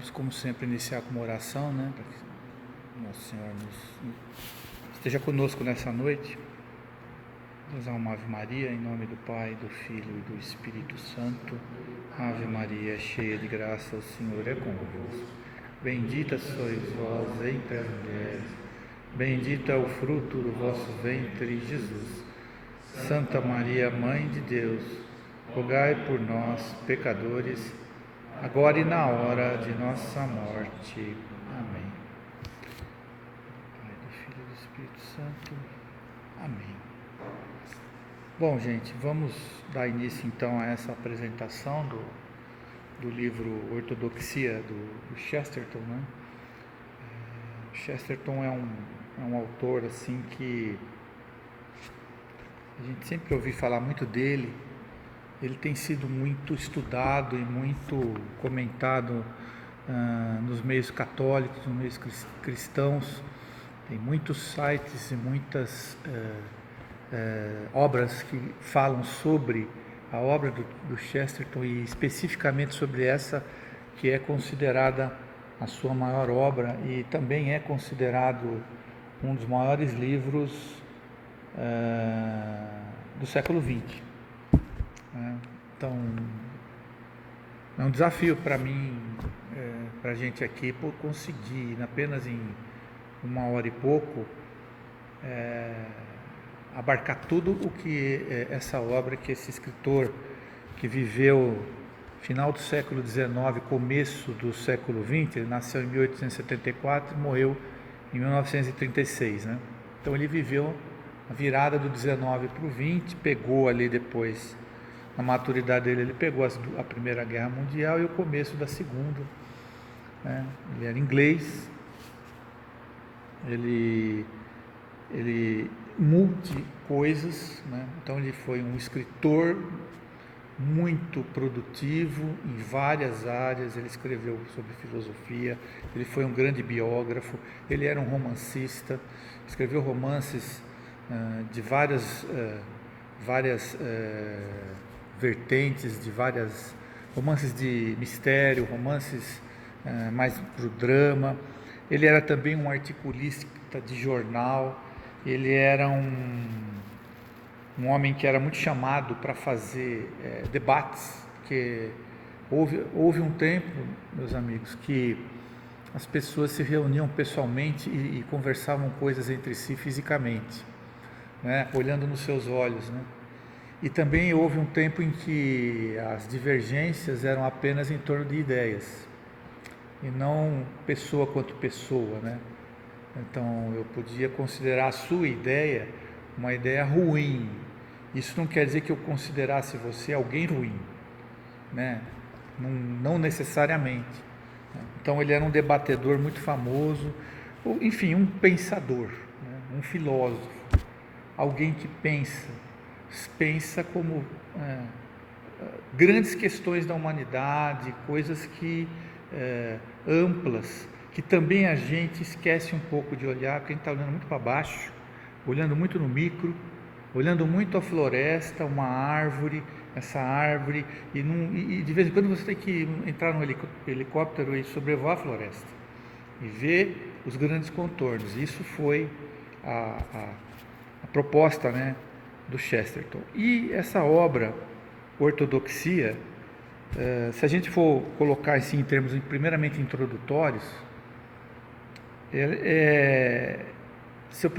Vamos, como sempre, iniciar com uma oração, né? Para que Nosso Senhor esteja conosco nessa noite. Vamos usar uma Ave Maria, em nome do Pai, do Filho e do Espírito Santo. Ave Maria, cheia de graça, o Senhor é convosco. Bendita sois vós entre as mulheres. Bendito é o fruto do vosso ventre, Jesus. Santa Maria, Mãe de Deus, rogai por nós, pecadores, agora e na hora de nossa morte. Amém. Pai, do Filho e do Espírito Santo. Amém. Bom, gente, vamos dar início então a essa apresentação do livro Ortodoxia do Chesterton, né? Chesterton é um autor assim que a gente sempre ouviu falar muito dele. Ele tem sido muito estudado e muito comentado nos meios católicos, nos meios cristãos. Tem muitos sites e muitas obras que falam sobre a obra do Chesterton e especificamente sobre essa que é considerada a sua maior obra e também é considerado um dos maiores livros do século XX. Então, é um desafio para mim, para a gente aqui, por conseguir, apenas em 1 hora e pouco, abarcar tudo o que essa obra, que esse escritor que viveu final do século XIX, começo do século XX, ele nasceu em 1874 e morreu em 1936, né? Então ele viveu a virada do 19 para o 20, pegou ali depois, na maturidade dele, ele pegou a Primeira Guerra Mundial e o começo da Segunda, né? Ele era inglês, ele multi coisas, né? Então ele foi um escritor muito produtivo em várias áreas. Ele escreveu sobre filosofia, ele foi um grande biógrafo, ele era um romancista, escreveu romances de várias vertentes, de várias romances de mistério, romances mais para o drama. Ele era também um articulista de jornal. Ele era um homem que era muito chamado para fazer debates, que houve um tempo, meus amigos, que as pessoas se reuniam pessoalmente e conversavam coisas entre si fisicamente, né, olhando nos seus olhos, né? E também houve um tempo em que as divergências eram apenas em torno de ideias, e não pessoa quanto pessoa, né? Então eu podia considerar a sua ideia uma ideia ruim. Isso não quer dizer que eu considerasse você alguém ruim, né? Não necessariamente. Então ele era um debatedor muito famoso, enfim, um pensador, né? Um filósofo, alguém que pensa como grandes questões da humanidade, coisas que amplas, que também a gente esquece um pouco de olhar, porque a gente está olhando muito para baixo, olhando muito no micro, olhando muito a floresta, uma árvore, essa árvore, e de vez em quando você tem que entrar no helicóptero e sobrevoar a floresta e ver os grandes contornos. Isso foi a proposta, né, do Chesterton. E essa obra, Ortodoxia, se a gente for colocar assim em termos primeiramente introdutórios, se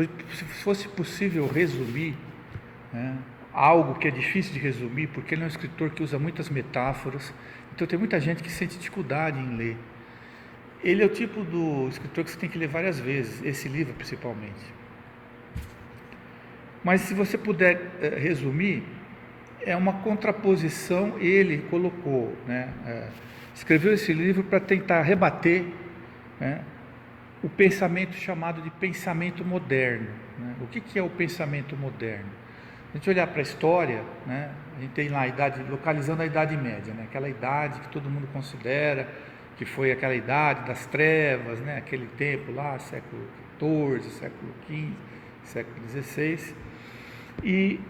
fosse possível resumir, né, algo que é difícil de resumir, porque ele é um escritor que usa muitas metáforas, então tem muita gente que sente dificuldade em ler. Ele é o tipo do escritor que você tem que ler várias vezes, esse livro principalmente. Mas se você puder resumir, é uma contraposição. Ele colocou, né, escreveu esse livro para tentar rebater, né, o pensamento chamado de pensamento moderno, né? O que é o pensamento moderno? A gente olhar para a história, né, a gente tem lá a idade, localizando a Idade Média, né, aquela idade que todo mundo considera que foi aquela idade das trevas, né, aquele tempo lá, século XIV, século XV, século XVI, e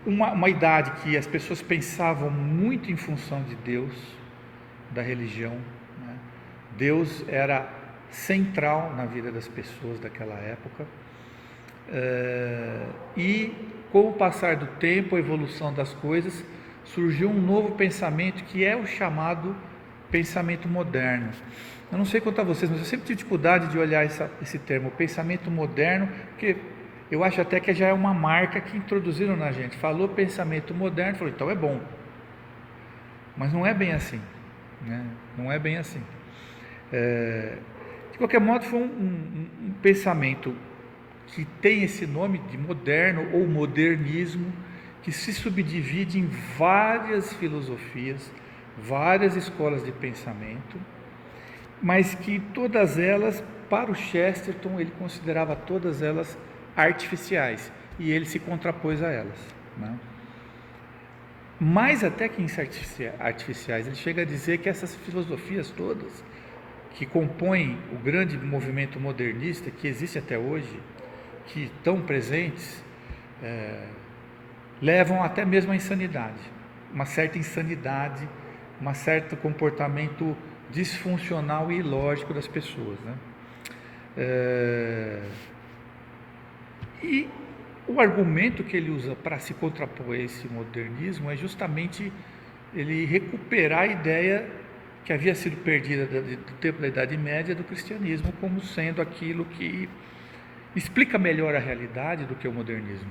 uma idade que as pessoas pensavam muito em função de Deus, da religião, Deus era central na vida das pessoas daquela época. E com o passar do tempo, a evolução das coisas, surgiu um novo pensamento que é o chamado pensamento moderno. Eu não sei quanto a vocês, mas eu sempre tive dificuldade de olhar esse termo, pensamento moderno, porque eu acho até que já é uma marca que introduziram na gente. Falou pensamento moderno, falou, então é bom. Mas não é bem assim, né? Não é bem assim. De qualquer modo, foi um pensamento que tem esse nome de moderno ou modernismo, que se subdivide em várias filosofias, várias escolas de pensamento, mas que todas elas, para o Chesterton, ele considerava todas elas artificiais, e ele se contrapôs a elas, né? Mais até que em artificiais, ele chega a dizer que essas filosofias todas, que compõem o grande movimento modernista que existe até hoje, que estão presentes, levam até mesmo à insanidade, uma certa insanidade, um certo comportamento disfuncional e ilógico das pessoas, né? E o argumento que ele usa para se contrapor a esse modernismo é justamente ele recuperar a ideia que havia sido perdida do tempo da Idade Média do cristianismo como sendo aquilo que explica melhor a realidade do que o modernismo.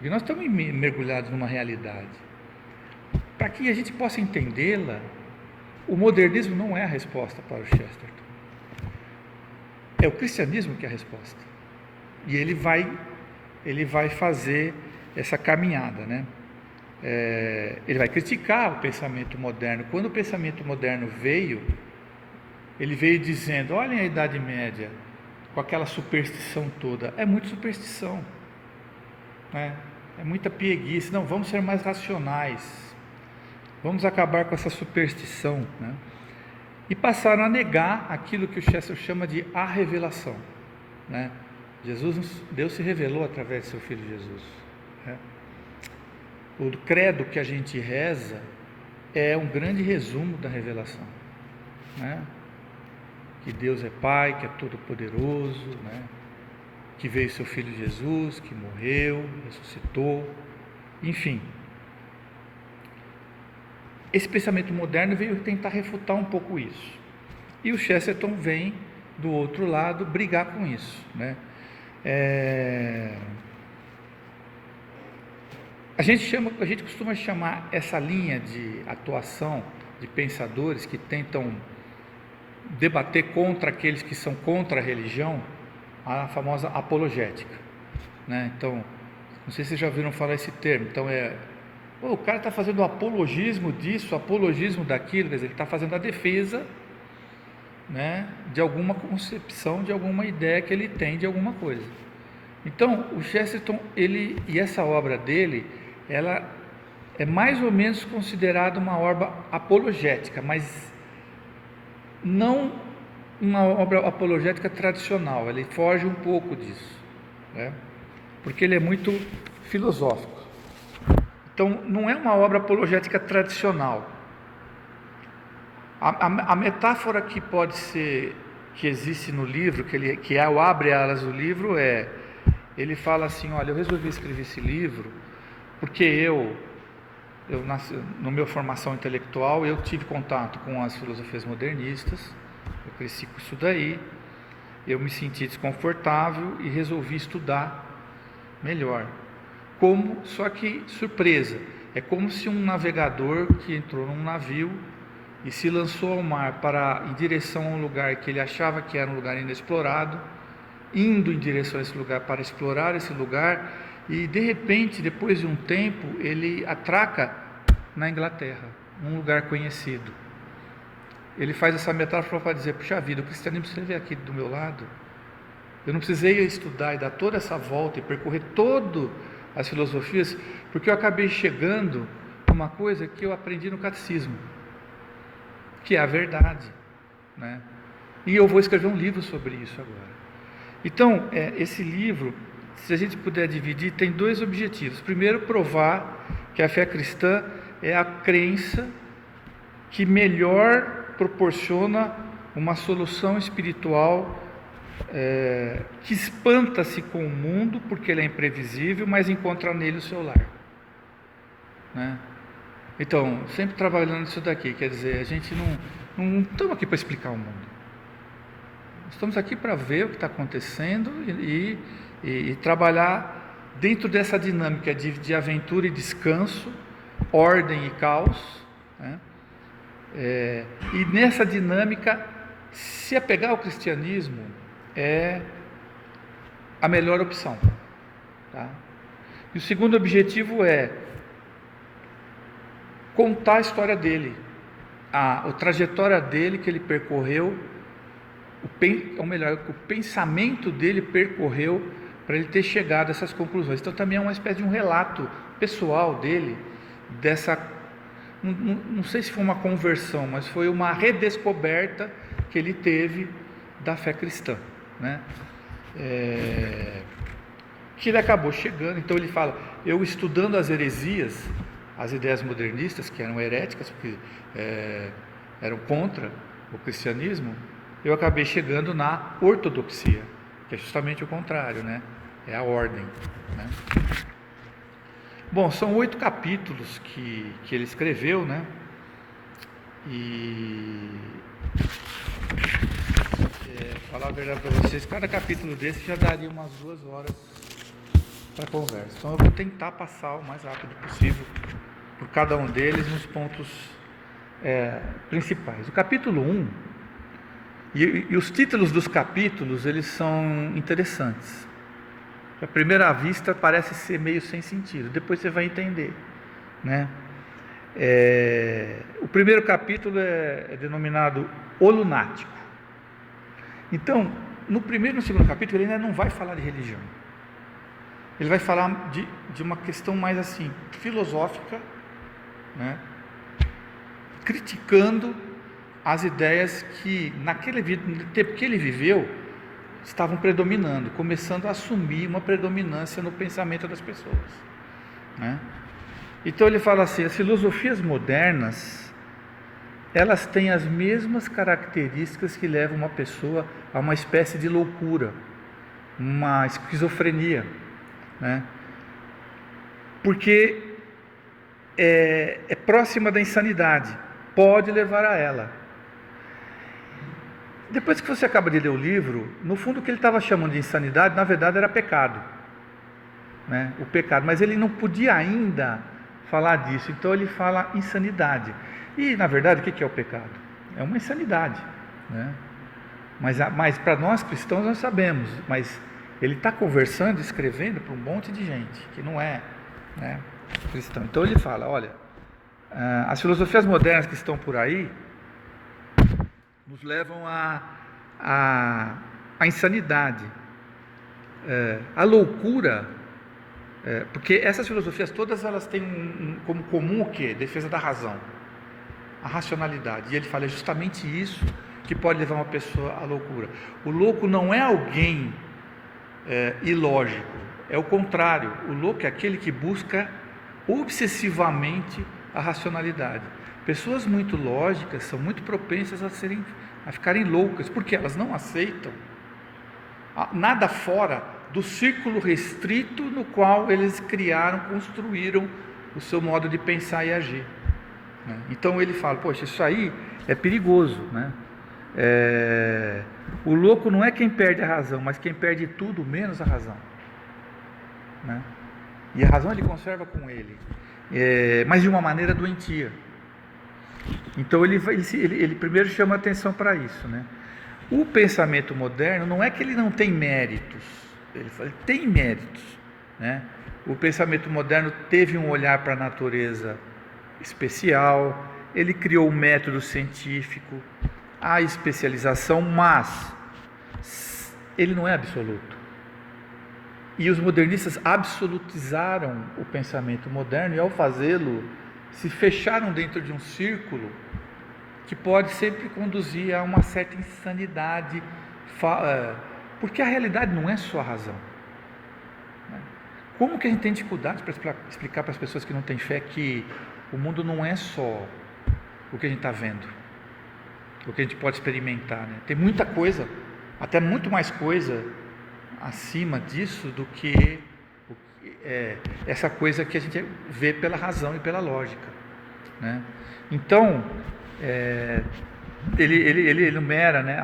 E nós estamos mergulhados numa realidade. Para que a gente possa entendê-la, o modernismo não é a resposta para o Chesterton. É o cristianismo que é a resposta. E ele vai fazer essa caminhada, né? Ele vai criticar o pensamento moderno. Quando o pensamento moderno veio, ele veio dizendo, olhem a Idade Média, com aquela superstição toda. É muita superstição, né? É muita pieguice. Não, vamos ser mais racionais, vamos acabar com essa superstição, né? E passaram a negar aquilo que o Chesterton chama de a revelação, né? Deus se revelou através de seu Filho Jesus, né? O credo que a gente reza é um grande resumo da revelação, né? Que Deus é Pai, que é todo-poderoso, né? Que veio seu Filho Jesus, que morreu, ressuscitou, enfim. Esse pensamento moderno veio tentar refutar um pouco isso. E o Chesterton vem do outro lado brigar com isso, né? A gente costuma chamar essa linha de atuação de pensadores que tentam debater contra aqueles que são contra a religião, a famosa apologética, né? Então, não sei se vocês já ouviram falar esse termo. Então o cara está fazendo apologismo disso, apologismo daquilo, quer dizer, ele está fazendo a defesa, né, de alguma concepção, de alguma ideia que ele tem de alguma coisa. Então, o Chesterton, e essa obra dele, ela é mais ou menos considerada uma obra apologética, mas não uma obra apologética tradicional. Ele foge um pouco disso, né? Porque ele é muito filosófico. Então, não é uma obra apologética tradicional. A metáfora que pode ser, que existe no livro, que é o abre alas do livro, ele fala assim, olha, eu resolvi escrever esse livro porque eu nasci, no meu formação intelectual, eu tive contato com as filosofias modernistas, eu cresci com isso daí, eu me senti desconfortável e resolvi estudar melhor. Só que, surpresa, é como se um navegador que entrou num navio e se lançou ao mar em direção a um lugar que ele achava que era um lugar inexplorado, indo em direção a esse lugar para explorar esse lugar, e de repente, depois de um tempo, ele atraca na Inglaterra, num lugar conhecido. Ele faz essa metáfora para dizer, puxa vida, o cristianismo esteve aqui do meu lado, eu não precisei estudar e dar toda essa volta e percorrer todas as filosofias, porque eu acabei chegando a uma coisa que eu aprendi no catecismo, que é a verdade, né? E eu vou escrever um livro sobre isso agora. Então, esse livro, se a gente puder dividir, tem dois objetivos. Primeiro, provar que a fé cristã é a crença que melhor proporciona uma solução espiritual que espanta-se com o mundo, porque ele é imprevisível, mas encontra nele o seu lar, né? Então, sempre trabalhando isso daqui, quer dizer, a gente não estamos aqui para explicar o mundo, estamos aqui para ver o que está acontecendo e trabalhar dentro dessa dinâmica de aventura e descanso, ordem e caos, né? E nessa dinâmica, se apegar ao cristianismo é a melhor opção, tá? E o segundo objetivo é contar a história dele, a trajetória dele que ele percorreu, o pensamento dele percorreu para ele ter chegado a essas conclusões. Então também é uma espécie de um relato pessoal dele, não sei se foi uma conversão, mas foi uma redescoberta que ele teve da fé cristã, né? Que ele acabou chegando. Então ele fala, eu estudando as heresias, as ideias modernistas, que eram heréticas, porque eram contra o cristianismo, eu acabei chegando na ortodoxia, que é justamente o contrário, né? É a ordem, né? Bom, são 8 capítulos que ele escreveu, né? E falar a verdade para vocês, cada capítulo desse já daria umas 2 horas para conversa. Então eu vou tentar passar o mais rápido possível por cada um deles nos pontos principais. O capítulo 1 e os títulos dos capítulos, eles são interessantes. À primeira vista parece ser meio sem sentido, depois você vai entender, né? O primeiro capítulo é denominado O Lunático. Então, no primeiro e no segundo capítulo, ele ainda não vai falar de religião. Ele vai falar de uma questão mais assim, filosófica, né? Criticando as ideias que naquele tempo que ele viveu estavam predominando, começando a assumir uma predominância no pensamento das pessoas, né? Então ele fala assim, as filosofias modernas, elas têm as mesmas características que levam uma pessoa a uma espécie de loucura, uma esquizofrenia, né? Porque é próxima da insanidade, pode levar a ela. Depois que você acaba de ler o livro, no fundo o que ele estava chamando de insanidade, na verdade era pecado, né? O pecado, mas ele não podia ainda falar disso, então ele fala insanidade. E na verdade o que é o pecado? É uma insanidade, né? Mas para nós cristãos nós sabemos, mas ele está conversando, escrevendo para um monte de gente que não é, né, cristão. Então ele fala, olha, as filosofias modernas que estão por aí nos levam à insanidade, à loucura, porque essas filosofias todas elas têm como comum o quê? Defesa da razão, a racionalidade. E ele fala, é justamente isso que pode levar uma pessoa à loucura. O louco não é alguém ilógico, é o contrário. O louco é aquele que busca obsessivamente a racionalidade. Pessoas muito lógicas são muito propensas a ficarem loucas, porque elas não aceitam nada fora do círculo restrito no qual eles construíram o seu modo de pensar e agir, né? Então ele fala, poxa, isso aí é perigoso, né? O louco não é quem perde a razão, mas quem perde tudo menos a razão, né? E a razão ele conserva com ele, mas de uma maneira doentia. Então ele primeiro chama atenção para isso, né? O pensamento moderno não é que ele não tem méritos, ele tem méritos, né? O pensamento moderno teve um olhar para a natureza especial, ele criou o método científico, a especialização, mas ele não é absoluto. E os modernistas absolutizaram o pensamento moderno, e ao fazê-lo se fecharam dentro de um círculo que pode sempre conduzir a uma certa insanidade, porque a realidade não é só a razão, né? Como que a gente tem dificuldade para explicar para as pessoas que não têm fé que o mundo não é só o que a gente está vendo, o que a gente pode experimentar, né? Tem muita coisa, até muito mais coisa acima disso do que essa coisa que a gente vê pela razão e pela lógica, né? Então, ele enumera, né,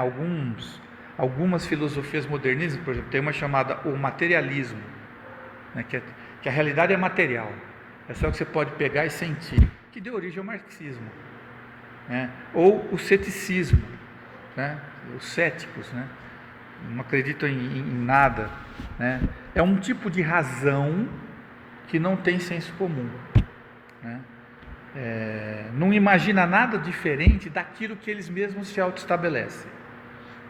algumas filosofias modernistas. Por exemplo, tem uma chamada o materialismo, né, que a realidade é material, é só que você pode pegar e sentir, que deu origem ao marxismo, né? Ou o ceticismo, né? Os céticos, né? Não acreditam em nada, né? É um tipo de razão que não tem senso comum, né? Não imagina nada diferente daquilo que eles mesmos se autoestabelecem,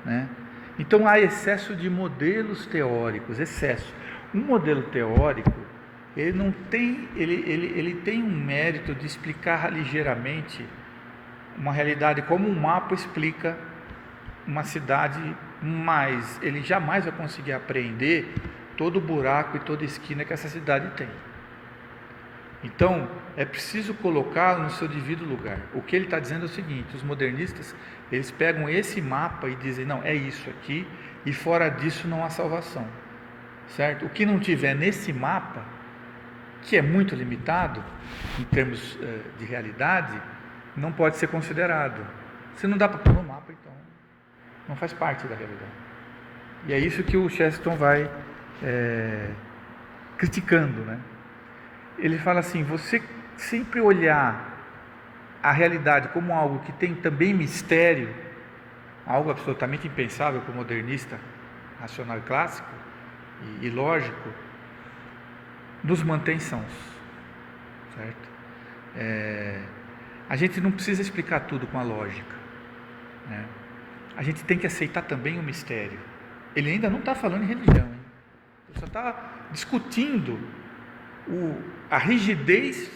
né? Então há excesso de modelos teóricos, excesso. Um modelo teórico, ele não tem, ele tem um mérito de explicar ligeiramente uma realidade como um mapa explica uma cidade, mas ele jamais vai conseguir apreender todo o buraco e toda esquina que essa cidade tem. Então, é preciso colocá-lo no seu devido lugar. O que ele está dizendo é o seguinte: os modernistas, eles pegam esse mapa e dizem, não, é isso aqui, e fora disso não há salvação, certo? O que não tiver nesse mapa, que é muito limitado em termos de realidade, não pode ser considerado. Se não dá para pôr no mapa, então não faz parte da realidade. E é isso que o Chesterton vai criticando, né? Ele fala assim: você sempre olhar a realidade como algo que tem também mistério, algo absolutamente impensável para o modernista racional e clássico e lógico, nos mantém sãos, certo? A gente não precisa explicar tudo com a lógica, né? A gente tem que aceitar também o mistério. Ele ainda não está falando em religião, hein? Ele só está discutindo a rigidez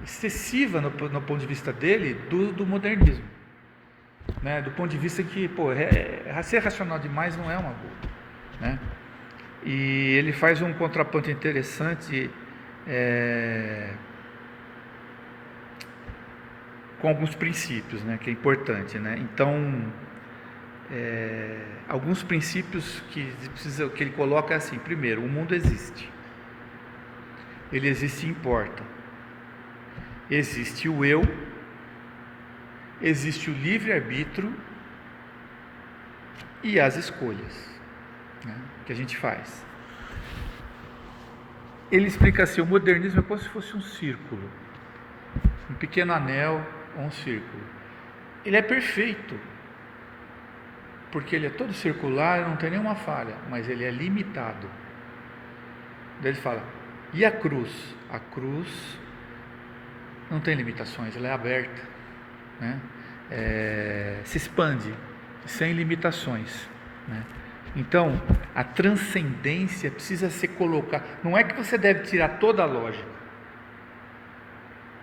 excessiva no ponto de vista dele do modernismo, né? Do ponto de vista que ser racional demais não é uma boa, né? E ele faz um contraponto interessante com alguns princípios, né, que é importante, né? Então, alguns princípios que ele coloca é assim: primeiro, o mundo existe, ele existe e importa, existe o eu, existe o livre-arbítrio e as escolhas, né, que a gente faz. Ele explica assim: o modernismo é como se fosse um círculo, um pequeno anel ou um círculo. Ele é perfeito, porque ele é todo circular, não tem nenhuma falha, mas ele é limitado. Daí ele fala: e a cruz? A cruz não tem limitações, ela é aberta, né? Se expande sem limitações, né? Então, a transcendência precisa ser colocada. Não é que você deve tirar toda a lógica,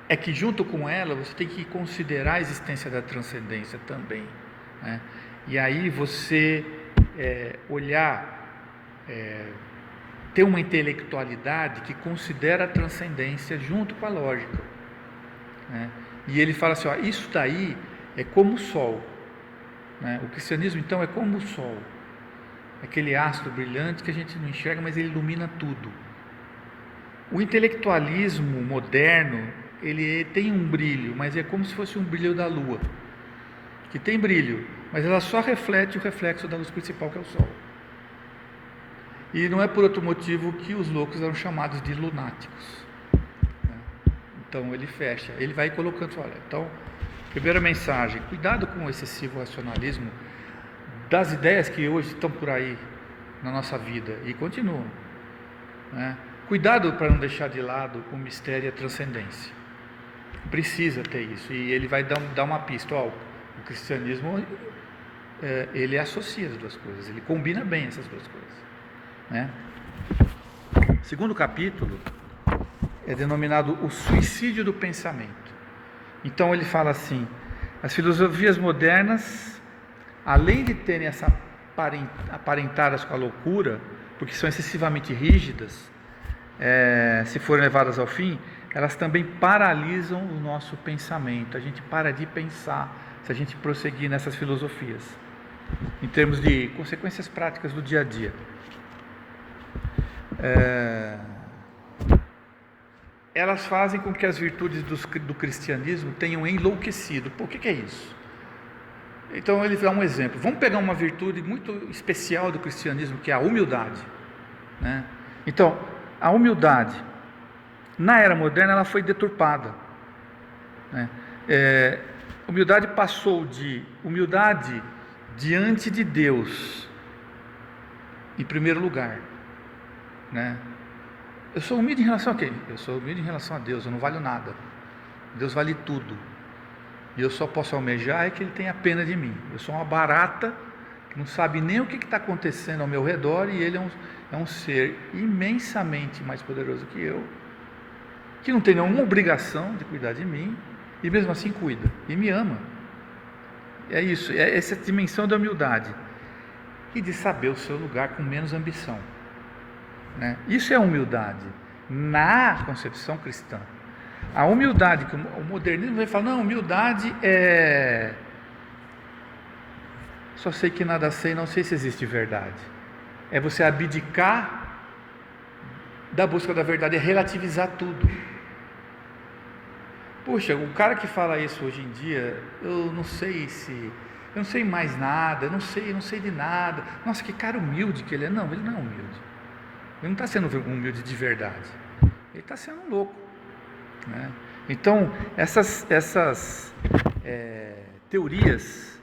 é que junto com ela você tem que considerar a existência da transcendência também, né? E aí você ter uma intelectualidade que considera a transcendência junto com a lógica, né? E ele fala assim: isso daí é como o sol, né? O cristianismo então é como o sol, aquele astro brilhante que a gente não enxerga, mas ele ilumina tudo. O intelectualismo moderno, ele tem um brilho, mas é como se fosse um brilho da lua, que tem brilho, mas ela só reflete o reflexo da luz principal, que é o sol. E não é por outro motivo que os loucos eram chamados de lunáticos, né? Então ele fecha, ele vai colocando, então, primeira mensagem: cuidado com o excessivo racionalismo das ideias que hoje estão por aí na nossa vida e continuam, né? Cuidado para não deixar de lado o mistério e a transcendência. Precisa ter isso. E ele vai dar uma pista: o cristianismo ele associa as duas coisas, ele combina bem essas duas coisas, né? Segundo capítulo é denominado o suicídio do pensamento. Então ele fala assim: as filosofias modernas, além de terem essa aparentadas com a loucura, porque são excessivamente rígidas, se forem levadas ao fim, elas também paralisam o nosso pensamento. A gente para de pensar se a gente prosseguir nessas filosofias, em termos de consequências práticas do dia a dia. Elas fazem com que as virtudes do cristianismo tenham enlouquecido. Por que é isso? Então ele dá um exemplo. Vamos pegar uma virtude muito especial do cristianismo, que é a humildade, né? Então, a humildade, na era moderna, ela foi deturpada, né? Humildade passou de humildade diante de Deus, em primeiro lugar, né? Eu sou humilde em relação a quem? Eu sou humilde em relação a Deus, eu não valho nada. Deus vale tudo. E eu só posso almejar é que Ele tenha pena de mim. Eu sou uma barata que não sabe nem o que está acontecendo ao meu redor, e Ele é um ser imensamente mais poderoso que eu, que não tem nenhuma obrigação de cuidar de mim, e mesmo assim cuida, e me ama. É isso, é essa dimensão da humildade, e de saber o seu lugar com menos ambição, né? Isso é humildade, na concepção cristã. A humildade, que o modernismo vai falar, não, humildade é... só sei que nada sei, não sei se existe verdade. É você abdicar da busca da verdade, é relativizar tudo. Poxa, o cara que fala isso hoje em dia, eu não sei mais nada, eu não sei de nada. Nossa, que cara humilde que ele é. Não, ele não é humilde. Ele não está sendo humilde de verdade. Ele está sendo louco, né? Então, essas teorias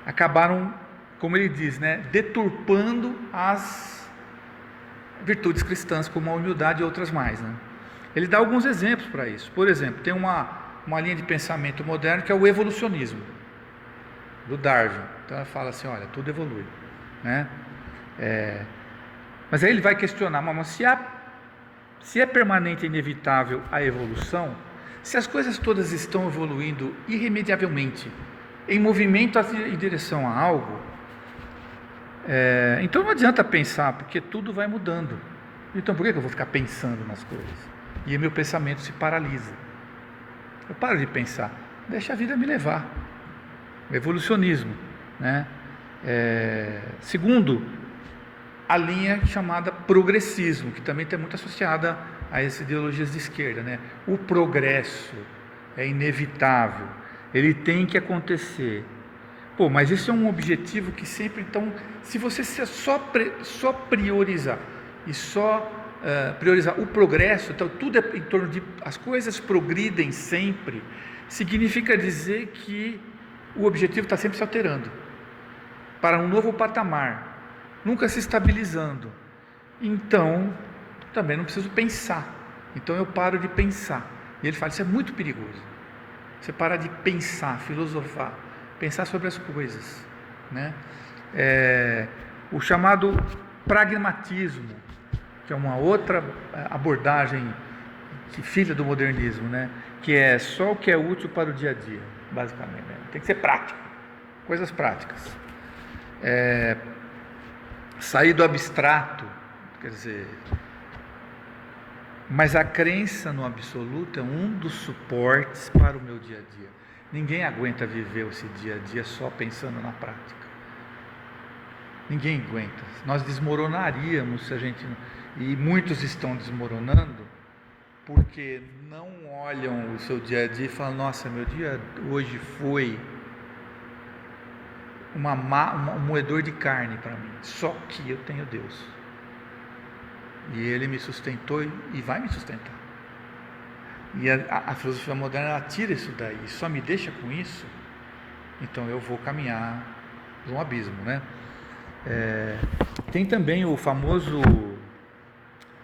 acabaram, como ele diz, né, deturpando as virtudes cristãs, como a humildade e outras mais, né? Ele dá alguns exemplos para isso. Por exemplo, tem uma linha de pensamento moderno que é o evolucionismo, do Darwin. Então ela fala assim, olha, tudo evolui, né? Mas aí ele vai questionar, mas se é permanente e inevitável a evolução, se as coisas todas estão evoluindo irremediavelmente, em movimento em direção a algo, então não adianta pensar, porque tudo vai mudando. Então por que eu vou ficar pensando nas coisas? E o meu pensamento se paralisa. Eu paro de pensar, deixa a vida me levar. O evolucionismo, né? Segundo, a linha chamada progressismo, que também está muito associada a essas ideologias de esquerda, né? O progresso é inevitável, ele tem que acontecer. Pô, mas isso é um objetivo que sempre, então, se você só priorizar e só priorizar o progresso, então tudo é em torno de as coisas progridem sempre, significa dizer que o objetivo está sempre se alterando para um novo patamar, nunca se estabilizando. Então também não preciso pensar, então eu paro de pensar. E ele fala, isso é muito perigoso, você para de pensar, filosofar, pensar sobre as coisas, né? O chamado pragmatismo, que é uma outra abordagem filha do modernismo, né? Que é só o que é útil para o dia a dia, basicamente, né? Tem que ser prático, coisas práticas. Sair do abstrato, quer dizer, mas a crença no absoluto é um dos suportes para o meu dia a dia. Ninguém aguenta viver esse dia a dia só pensando na prática. Ninguém aguenta. Nós desmoronaríamos se a gente... E muitos estão desmoronando porque não olham o seu dia a dia e falam, nossa, meu dia hoje foi um moedor de carne para mim, só que eu tenho Deus. E Ele me sustentou e vai me sustentar. E a filosofia moderna, ela tira isso daí, só me deixa com isso, então eu vou caminhar de um abismo, né? Tem também o famoso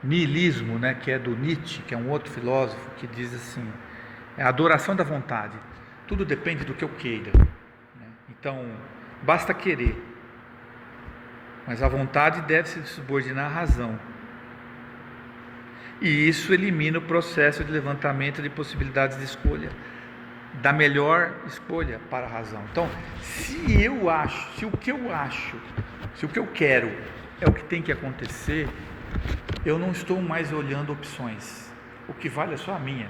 niilismo, né, que é do Nietzsche, que é um outro filósofo, que diz assim, a adoração da vontade, tudo depende do que eu queira, né? Então, basta querer, mas a vontade deve se subordinar à razão, e isso elimina o processo de levantamento de possibilidades de escolha, da melhor escolha para a razão. Então, se o que eu quero é o que tem que acontecer, eu não estou mais olhando opções, o que vale é só a minha.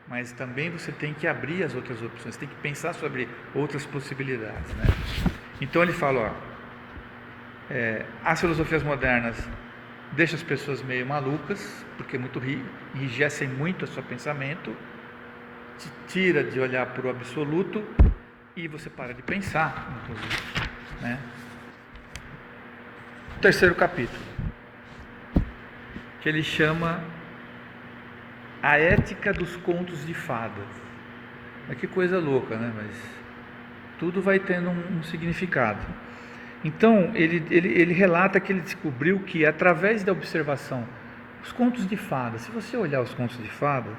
mas também você tem que abrir as outras opções, tem que pensar sobre outras possibilidades, né? Então ele fala, as filosofias modernas deixam as pessoas meio malucas, porque enrijecem muito o seu pensamento, te tira de olhar para o absoluto e você para de pensar, inclusive, né? O terceiro capítulo, que ele chama A Ética dos Contos de Fadas. Mas que coisa louca, né? Mas tudo vai tendo um significado. Então, ele relata que ele descobriu que, através da observação, os contos de fadas, se você olhar os contos de fadas,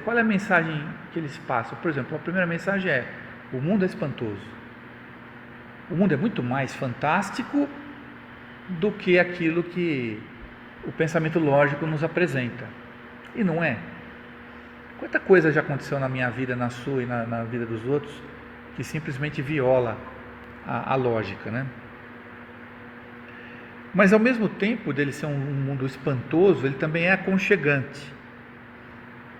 qual é a mensagem que eles passam? Por exemplo, a primeira mensagem é: o mundo é espantoso. O mundo é muito mais fantástico do que aquilo que o pensamento lógico nos apresenta. E não é. Quanta coisa já aconteceu na minha vida, na sua e na vida dos outros, que simplesmente viola a lógica, né? Mas ao mesmo tempo dele ser um mundo espantoso, ele também é aconchegante,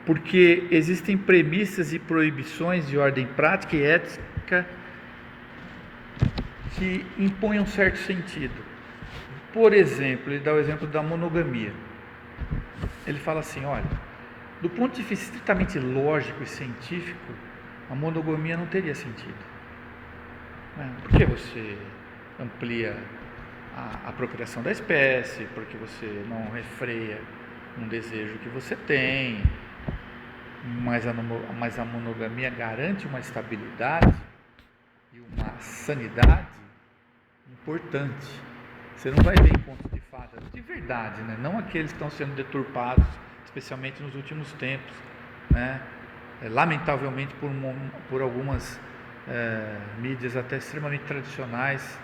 porque existem premissas e proibições de ordem prática e ética que impõem um certo sentido. Por exemplo, ele dá o exemplo da monogamia. Ele fala assim: olha, do ponto de vista estritamente lógico e científico, a monogamia não teria sentido. Por que você amplia a procriação da espécie? Porque você não refreia um desejo que você tem, mas a monogamia garante uma estabilidade e uma sanidade importante. Você não vai ver em contos de fadas de verdade, né? Não aqueles que estão sendo deturpados, especialmente nos últimos tempos, né? Lamentavelmente por algumas mídias até extremamente tradicionais.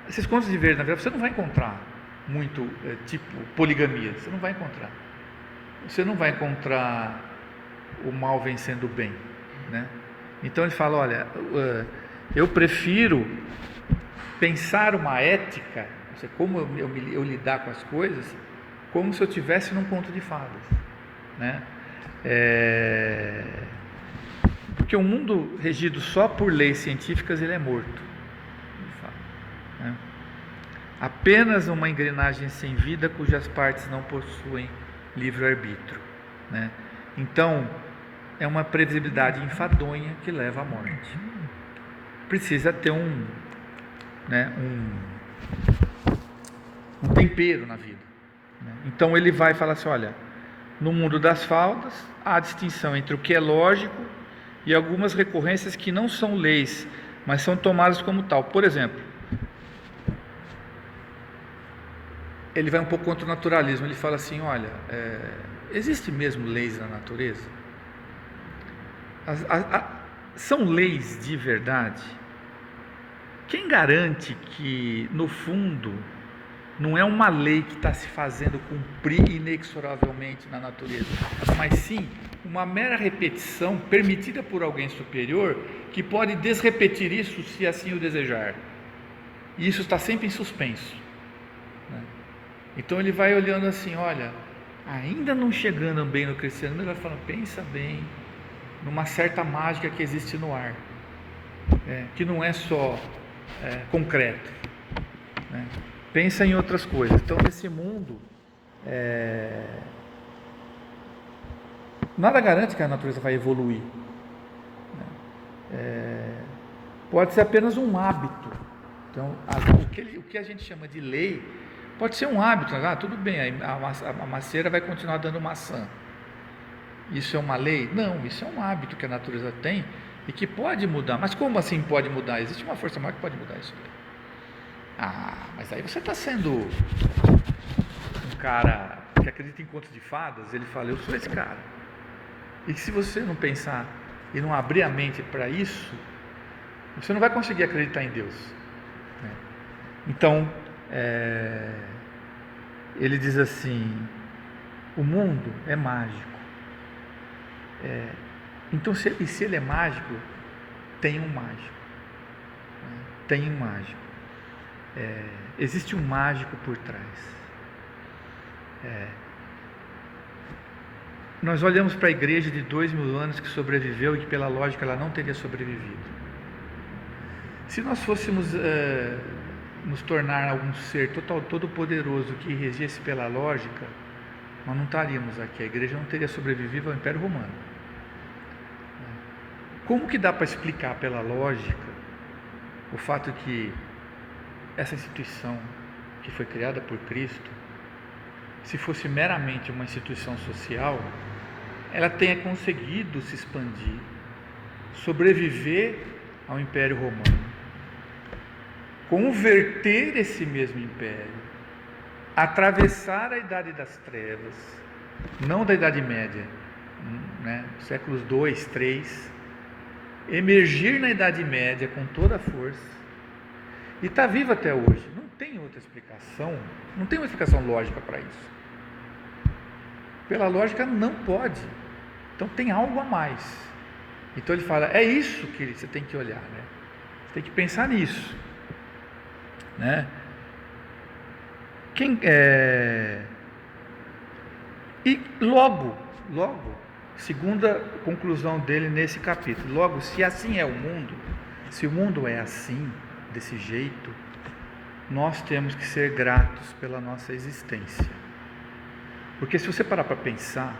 Esses contos de verdade, na verdade, você não vai encontrar muito tipo poligamia. Você não vai encontrar. Você não vai encontrar o mal vencendo o bem, né? Então ele fala: olha, eu prefiro pensar uma ética, não sei, como eu lidar com as coisas, como se eu estivesse num conto de fadas, né? Porque um mundo regido só por leis científicas, ele é morto, ele fala, né? Apenas uma engrenagem sem vida cujas partes não possuem livre-arbítrio, né? Então é uma previsibilidade enfadonha que leva à morte. Precisa ter um tempero na vida, né? Então ele vai falar assim: olha, no mundo das faldas há a distinção entre o que é lógico e algumas recorrências que não são leis, mas são tomadas como tal. Por exemplo, ele vai um pouco contra o naturalismo. Ele fala assim: olha, existe mesmo leis na natureza? São leis de verdade? Quem garante que, no fundo, não é uma lei que está se fazendo cumprir inexoravelmente na natureza, mas sim uma mera repetição permitida por alguém superior, que pode desrepetir isso se assim o desejar. E isso está sempre em suspenso, né? Então ele vai olhando assim: olha, ainda não chegando bem no cristianismo, ele vai falando: pensa bem numa certa mágica que existe no ar, que não é só concreto, né? Pensa em outras coisas. Então, nesse mundo, nada garante que a natureza vai evoluir, né? Pode ser apenas um hábito. Então, o que a gente chama de lei pode ser um hábito. Tudo bem, a macieira vai continuar dando maçã. Isso é uma lei? Não, isso é um hábito que a natureza tem e que pode mudar. Mas como assim pode mudar? Existe uma força maior que pode mudar isso. Mas aí você está sendo um cara que acredita em contos de fadas. Ele fala: eu sou esse cara. E que se você não pensar e não abrir a mente para isso, você não vai conseguir acreditar em Deus, né? Então, ele diz assim: o mundo é mágico. Então, se ele é mágico, tem um mágico, né? Tem um mágico. Existe um mágico por trás. nós olhamos para a igreja de 2000 anos que sobreviveu e que pela lógica ela não teria sobrevivido. Se nós fôssemos nos tornar algum ser todo poderoso que regesse pela lógica, nós não estaríamos aqui, a igreja não teria sobrevivido ao Império Romano. Como que dá para explicar pela lógica o fato que essa instituição que foi criada por Cristo, se fosse meramente uma instituição social, ela tenha conseguido se expandir, sobreviver ao Império Romano, converter esse mesmo império, atravessar a Idade das Trevas, não da Idade Média, né? Séculos 2, 3, emergir na Idade Média com toda a força e está vivo até hoje. Não tem outra explicação, não tem uma explicação lógica para isso. Pela lógica não pode. Então tem algo a mais. Então ele fala, é isso que você tem que olhar, né? Você tem que pensar nisso, né? E logo, segunda conclusão dele nesse capítulo, logo, se assim é o mundo, se o mundo é assim, desse jeito, nós temos que ser gratos pela nossa existência. Porque se você parar para pensar,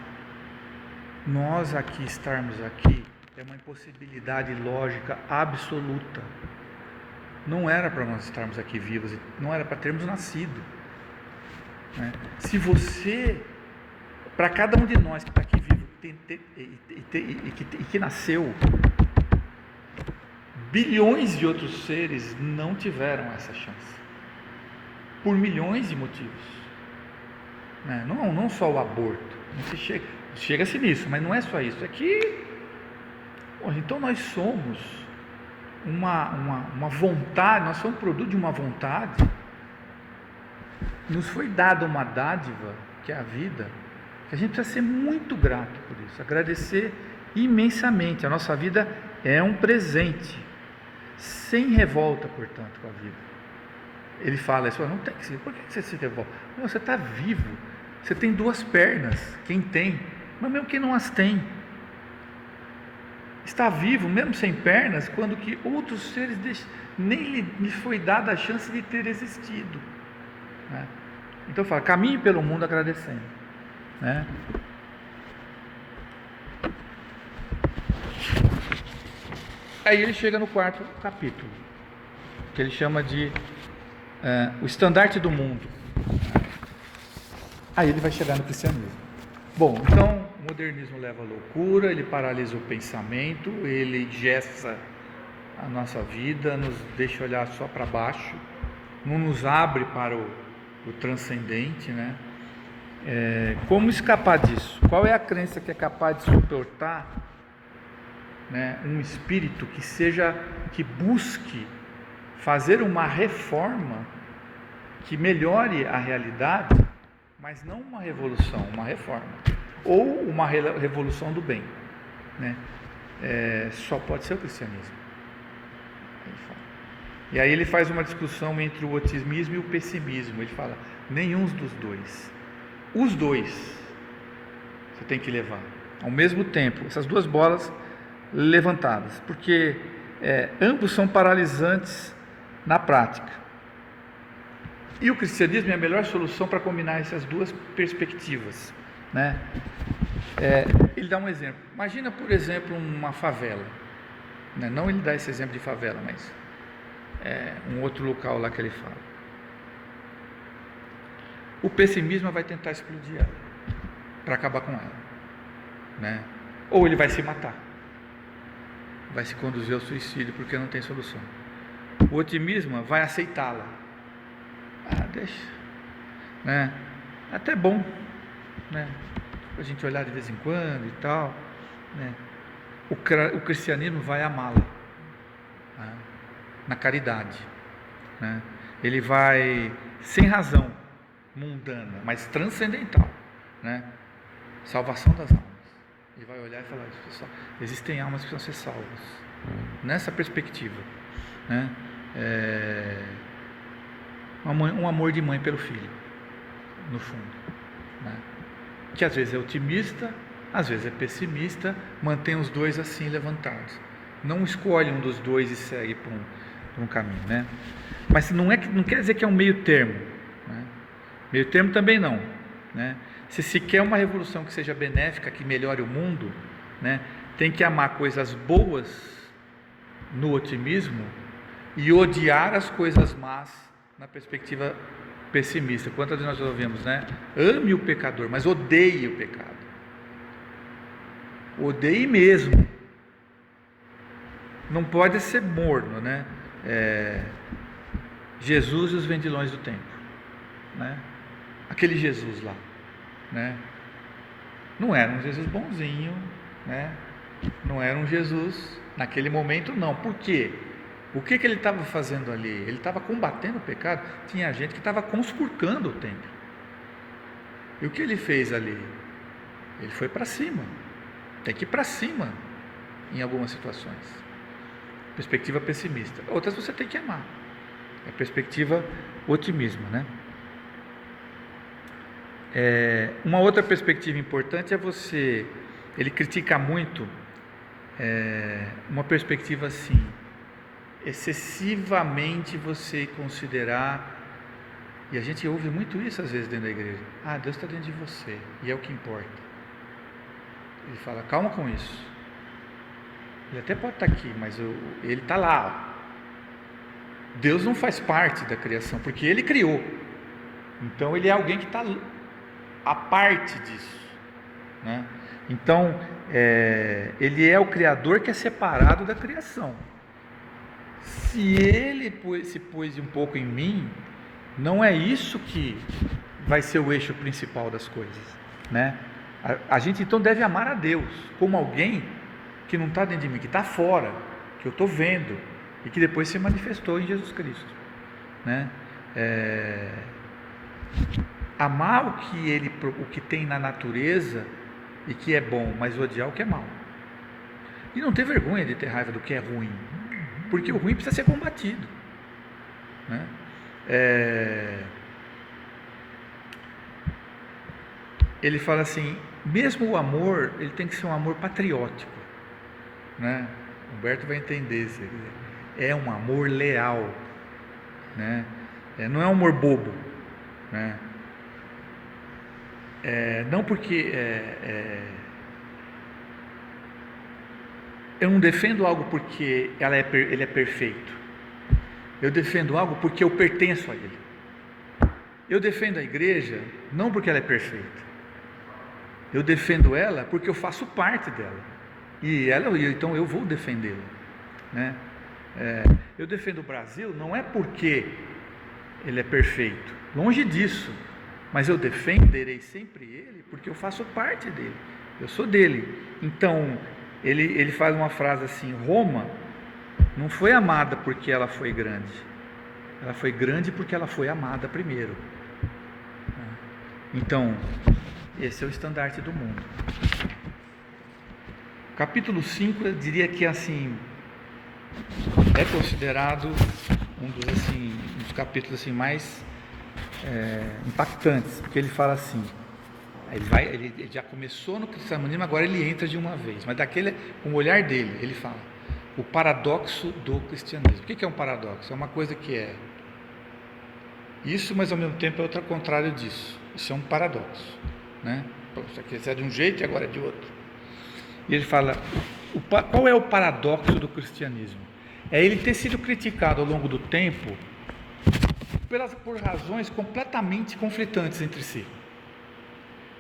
nós aqui estarmos aqui é uma impossibilidade lógica absoluta. Não era para nós estarmos aqui vivos, não era para termos nascido, né? Se você, para cada um de nós que está aqui vivo e que nasceu, bilhões de outros seres não tiveram essa chance, por milhões de motivos, né? Não só o aborto, chega-se nisso, mas não é só isso, é que, então nós somos uma vontade, nós somos produto de uma vontade, nos foi dada uma dádiva, que é a vida, que a gente precisa ser muito grato por isso, agradecer imensamente. A nossa vida é um presente, sem revolta, portanto, com a vida. Ele fala isso, não tem que ser, por que você se revolta? Não, você está vivo, você tem duas pernas, quem tem, mas mesmo quem não as tem, está vivo, mesmo sem pernas, quando que outros seres nem lhe foi dada a chance de ter existido, né? Então fala, caminhe pelo mundo agradecendo, né? Aí ele chega no quarto capítulo, que ele chama de o estandarte do mundo. Aí ele vai chegar no cristianismo. Bom, então o modernismo leva à loucura, ele paralisa o pensamento, ele engessa a nossa vida, nos deixa olhar só para baixo, não nos abre para o transcendente, né? Como escapar disso? Qual é a crença que é capaz de suportar, né, um espírito que busque fazer uma reforma que melhore a realidade, mas não uma revolução, uma reforma, ou uma revolução do bem, né? Só pode ser o cristianismo. E aí ele faz uma discussão entre o otimismo e o pessimismo. Ele fala, nenhum dos dois. Os dois você tem que levar ao mesmo tempo, essas duas bolas levantadas, porque ambos são paralisantes na prática. E o cristianismo é a melhor solução para combinar essas duas perspectivas, né? Ele dá um exemplo. Imagina, por exemplo, uma favela, né? Não ele dá esse exemplo de favela, mas um outro local lá que ele fala. O pessimismo vai tentar explodir ela, para acabar com ela, né? Ou ele vai se matar, vai se conduzir ao suicídio porque não tem solução. O otimismo vai aceitá-la. Deixa, né? Até bom, né? A gente olhar de vez em quando e tal, né? O cristianismo vai amá-la, né? Na caridade, né? Ele vai sem razão mundana, mas transcendental, né? Salvação das almas. Ele vai olhar e falar, pessoal, existem almas que precisam ser salvas, nessa perspectiva, né? Um amor de mãe pelo filho, no fundo, né? Que às vezes é otimista, às vezes é pessimista, mantém os dois assim levantados. Não escolhe um dos dois e segue por um caminho, né? Mas não quer dizer que é um meio termo, né? Meio termo também não, né? Se quer uma revolução que seja benéfica, que melhore o mundo, né, tem que amar coisas boas no otimismo e odiar as coisas más na perspectiva pessimista. Quantas vezes nós ouvimos, né? Ame o pecador, mas odeie o pecado. Odeie mesmo. Não pode ser morno, né? Jesus e os vendilhões do templo, né? Aquele Jesus lá, né? Não era um Jesus bonzinho, né? Não era um Jesus naquele momento, não. Por quê? O que ele estava fazendo ali? Ele estava combatendo o pecado. Tinha gente que estava conspurcando o templo. E o que ele fez ali? Ele foi para cima. Tem que ir para cima em algumas situações. Perspectiva pessimista. Outras você tem que amar. É perspectiva otimismo, né? Uma outra perspectiva importante é ele critica muito uma perspectiva assim, excessivamente você considerar, e a gente ouve muito isso às vezes dentro da igreja, Deus está dentro de você, e é o que importa. Ele fala, calma com isso, ele até pode estar aqui, mas ele está lá. Deus não faz parte da criação, porque ele criou, então ele é alguém que está a parte disso, né? Então ele é o Criador que é separado da criação. Se ele se pôs um pouco em mim, não é isso que vai ser o eixo principal das coisas, né? A gente então deve amar a Deus como alguém que não está dentro de mim, que está fora, que eu estou vendo e que depois se manifestou em Jesus Cristo, né? Amar o que tem na natureza e que é bom, mas odiar o que é mal. E não ter vergonha de ter raiva do que é ruim, porque o ruim precisa ser combatido, né? Ele fala assim, mesmo o amor, ele tem que ser um amor patriótico, né? Humberto vai entender isso. É um amor leal, né? Não é um amor bobo, né? Não porque eu não defendo algo porque ele é perfeito. Eu defendo algo porque eu pertenço a ele. Eu defendo a igreja não porque ela é perfeita. Eu defendo ela porque eu faço parte dela. Então eu vou defendê-la, né? Eu defendo o Brasil não é porque ele é perfeito, longe disso, mas eu defenderei sempre ele porque eu faço parte dele, eu sou dele. Então ele faz uma frase assim: Roma não foi amada porque ela foi grande, ela foi grande porque ela foi amada primeiro. Então esse é o estandarte do mundo. Capítulo 5, eu diria que assim é considerado um dos capítulos assim mais impactantes, porque ele fala assim, ele já começou no cristianismo, agora ele entra de uma vez, mas com o olhar dele, ele fala o paradoxo do cristianismo. O que é um paradoxo? É uma coisa que é isso, mas ao mesmo tempo é outra contrário disso. Isso é um paradoxo, né? Isso aqui é de um jeito e agora é de outro. E ele fala, qual é o paradoxo do cristianismo? É ele ter sido criticado ao longo do tempo por razões completamente conflitantes entre si.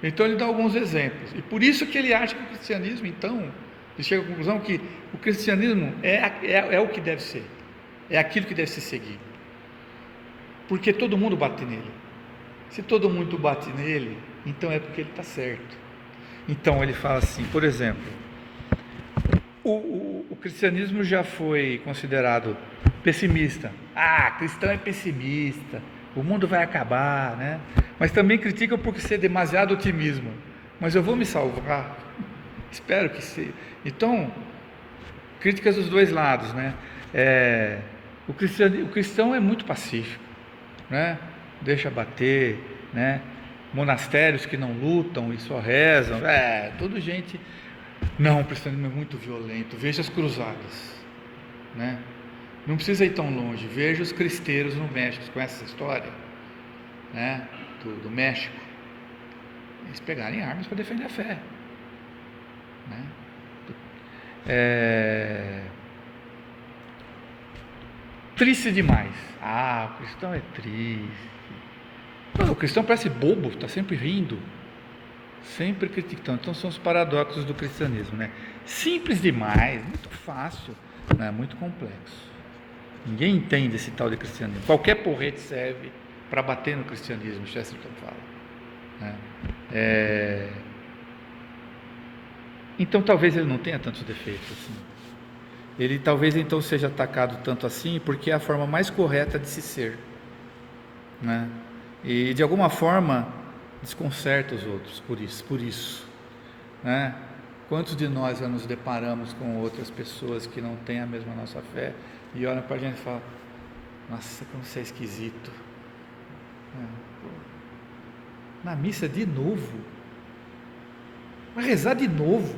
Então ele dá alguns exemplos, e por isso que ele acha que o cristianismo, então, ele chega à conclusão que o cristianismo é o que deve ser, é aquilo que deve se seguir, porque todo mundo bate nele. Se todo mundo bate nele, então é porque ele está certo. Então ele fala assim, por exemplo, o cristianismo já foi considerado pessimista. Cristão é pessimista, o mundo vai acabar, né? Mas também criticam por ser demasiado otimismo. Mas eu vou me salvar? Espero que seja. Então, críticas dos dois lados, né? O cristão é muito pacífico, né? Deixa bater, né? monastérios que não lutam e só rezam, tudo gente. Não, o cristianismo é muito violento. Veja as cruzadas, né? Não precisa ir tão longe. Veja os cristeiros no México. Você conhece essa história, né? Do México. Eles pegarem armas para defender a fé, né? Triste demais. O cristão é triste. O cristão parece bobo, está sempre rindo, sempre criticando. Então são os paradoxos do cristianismo, né? Simples demais, muito fácil, né? Muito complexo. Ninguém entende esse tal de cristianismo. Qualquer porrete serve para bater no cristianismo, Chesterton fala, né? Então talvez ele não tenha tantos defeitos assim. Ele talvez então seja atacado tanto assim porque é a forma mais correta de se ser, né? E de alguma forma desconcerta os outros por isso, né? Quantos de nós já nos deparamos com outras pessoas que não têm a mesma nossa fé e olham para a gente e falam: nossa, como você é esquisito, na missa de novo, vai rezar de novo,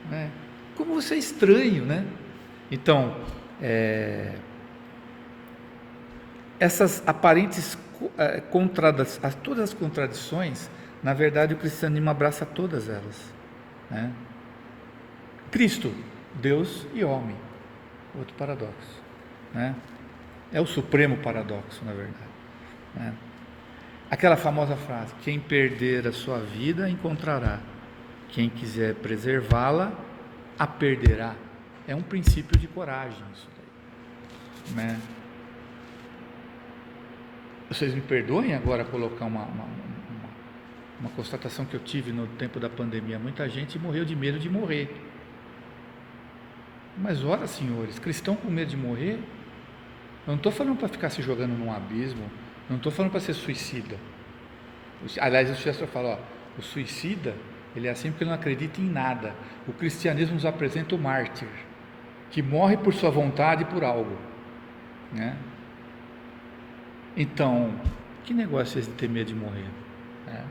né? Como você é estranho, né? Então, essas aparentes todas as contradições, na verdade o cristianismo abraça todas elas, né? Cristo, Deus e homem, outro paradoxo, né? É o supremo paradoxo, na verdade, né? Aquela famosa frase: quem perder a sua vida encontrará, quem quiser preservá-la a perderá. É um princípio de coragem isso daí, né? Vocês me perdoem agora colocar uma constatação que eu tive no tempo da pandemia. Muita gente morreu de medo de morrer. Mas ora, senhores, cristão com medo de morrer? Eu não estou falando para ficar se jogando num abismo, não estou falando para ser suicida. Aliás, o Chester fala, o suicida, ele é assim porque não acredita em nada. O cristianismo nos apresenta o mártir, que morre por sua vontade e por algo, né? Então, que negócio é esse de ter medo de morrer, né?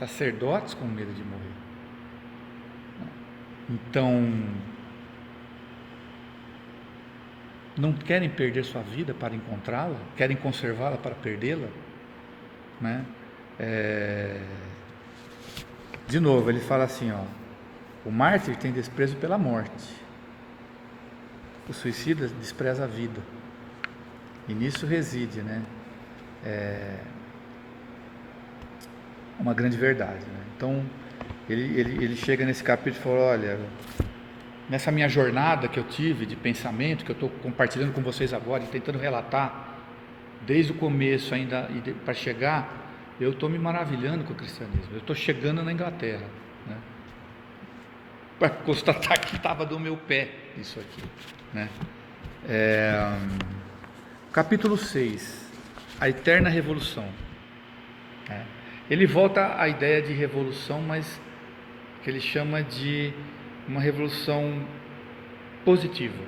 Sacerdotes com medo de morrer. Então, não querem perder sua vida para encontrá-la, querem conservá-la para perdê-la, né? De novo, ele fala assim, o mártir tem desprezo pela morte, o suicida despreza a vida, e nisso reside, né, uma grande verdade, né? Então ele chega nesse capítulo e fala: olha, nessa minha jornada que eu tive de pensamento, que eu estou compartilhando com vocês agora e tentando relatar desde o começo ainda para chegar, eu estou me maravilhando com o cristianismo. Eu estou chegando na Inglaterra, né, para constatar que estava do meu pé isso aqui, né? Capítulo 6, a eterna revolução, né? Ele volta à ideia de revolução, mas que ele chama de uma revolução positiva,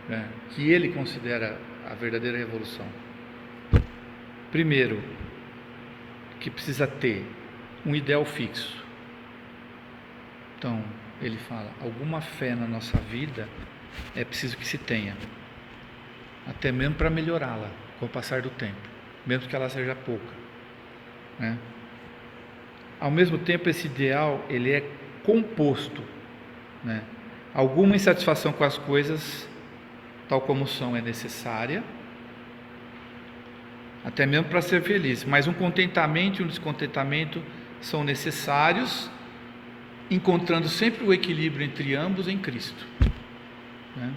né, que ele considera a verdadeira revolução. Primeiro, que precisa ter um ideal fixo. Então, ele fala, alguma fé na nossa vida é preciso que se tenha, até mesmo para melhorá-la com o passar do tempo, mesmo que ela seja pouca, né? Ao mesmo tempo, esse ideal, ele é composto, né? Alguma insatisfação com as coisas, tal como são, é necessária, até mesmo para ser feliz, mas um contentamento e um descontentamento são necessários, encontrando sempre o equilíbrio entre ambos em Cristo, né?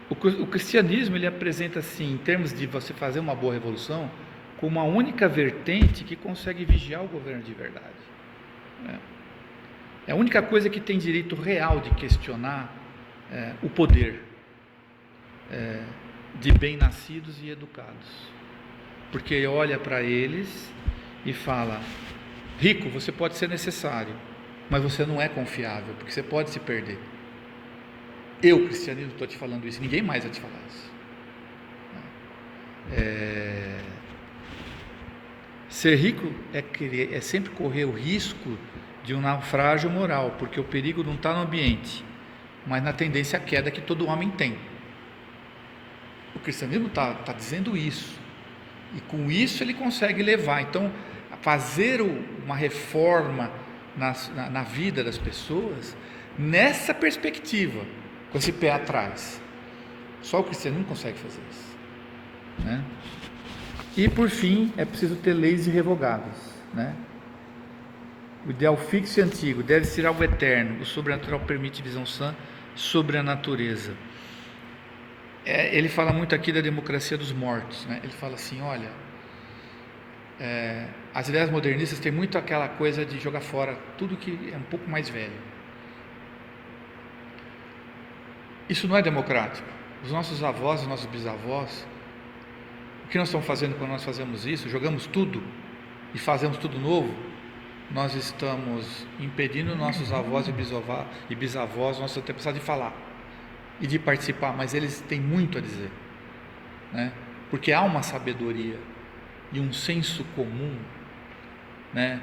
O cristianismo, ele apresenta assim, em termos de você fazer uma boa revolução, como uma única vertente que consegue vigiar o governo de verdade, né? É a única coisa que tem direito real de questionar o poder de bem-nascidos e educados, porque olha para eles e fala: rico, você pode ser necessário, mas você não é confiável, porque você pode se perder. Eu, cristianismo, estou te falando isso, ninguém mais vai te falar isso. Ser rico é sempre correr o risco de um naufrágio moral, porque o perigo não está no ambiente, mas na tendência à queda que todo homem tem. O cristianismo está dizendo isso, e com isso ele consegue levar. Então, fazer uma reforma na vida das pessoas, nessa perspectiva, com esse pé atrás. Só o cristianismo consegue fazer isso, né? E por fim, é preciso ter leis irrevogáveis, né? O ideal fixo e antigo deve ser algo eterno. O sobrenatural permite visão sã sobre a natureza. Ele fala muito aqui da democracia dos mortos, né? Ele fala assim, olha, as ideias modernistas têm muito aquela coisa de jogar fora tudo que é um pouco mais velho. Isso não é democrático. Os nossos avós, os nossos bisavós, o que nós estamos fazendo quando nós fazemos isso? Jogamos tudo e fazemos tudo novo. Nós estamos impedindo nossos avós e bisavós, nossos antepassados de falar e de participar, mas eles têm muito a dizer, né? Porque há uma sabedoria e um senso comum, né,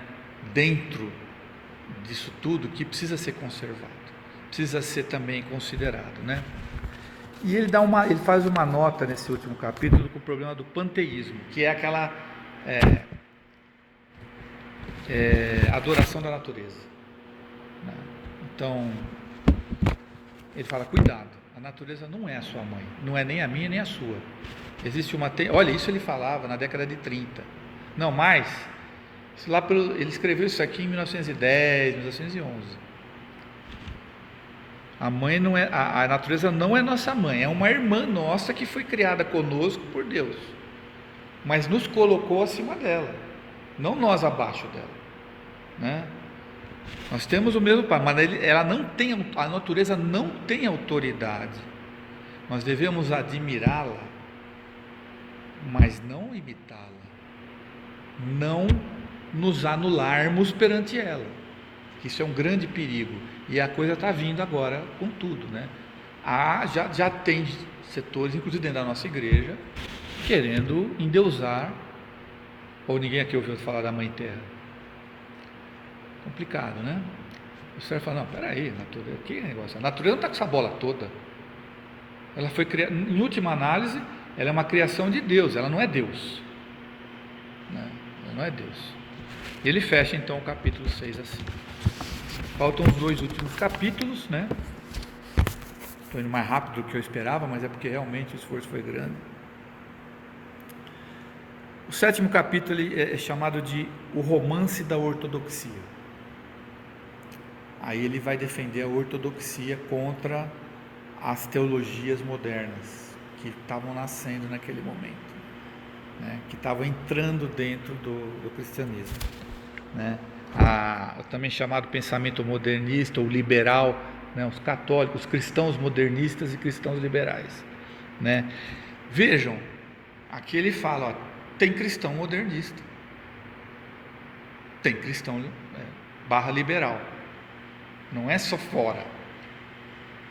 dentro disso tudo, que precisa ser conservado, precisa ser também considerado, né? E ele faz uma nota nesse último capítulo com o problema do panteísmo, que é aquela adoração da natureza, né? Então ele fala, cuidado, a natureza não é a sua mãe, não é nem a minha nem a sua. Existe olha, isso ele falava na década de 30, não mais, ele escreveu isso aqui em 1910, 1911. A mãe não é, a natureza não é nossa mãe, é uma irmã nossa que foi criada conosco por Deus, mas nos colocou acima dela, não nós abaixo dela, né? Nós temos o mesmo pai, mas a natureza não tem autoridade. Nós devemos admirá-la, mas não imitá-la, não nos anularmos perante ela. Isso é um grande perigo, e a coisa está vindo agora com tudo, né? Já tem setores, inclusive dentro da nossa igreja, querendo endeusar. Ou ninguém aqui ouviu falar da Mãe Terra? Complicado, né? O senhor fala, não, peraí, natureza, que negócio? A natureza não está com essa bola toda. Ela foi criada, em última análise, ela é uma criação de Deus, ela não é Deus, né? Ela não é Deus. E ele fecha então o capítulo 6 assim. Faltam os 2 últimos capítulos, né? Estou indo mais rápido do que eu esperava, mas é porque realmente o esforço foi grande. O 7º capítulo é chamado de o romance da ortodoxia. Aí ele vai defender a ortodoxia contra as teologias modernas que estavam nascendo naquele momento, né? Que estavam entrando dentro do cristianismo, né? Também chamado pensamento modernista ou liberal, né? Os católicos, os cristãos modernistas e cristãos liberais, né? Vejam, aqui ele fala, ó, tem cristão modernista, tem cristão liberal, não é só fora,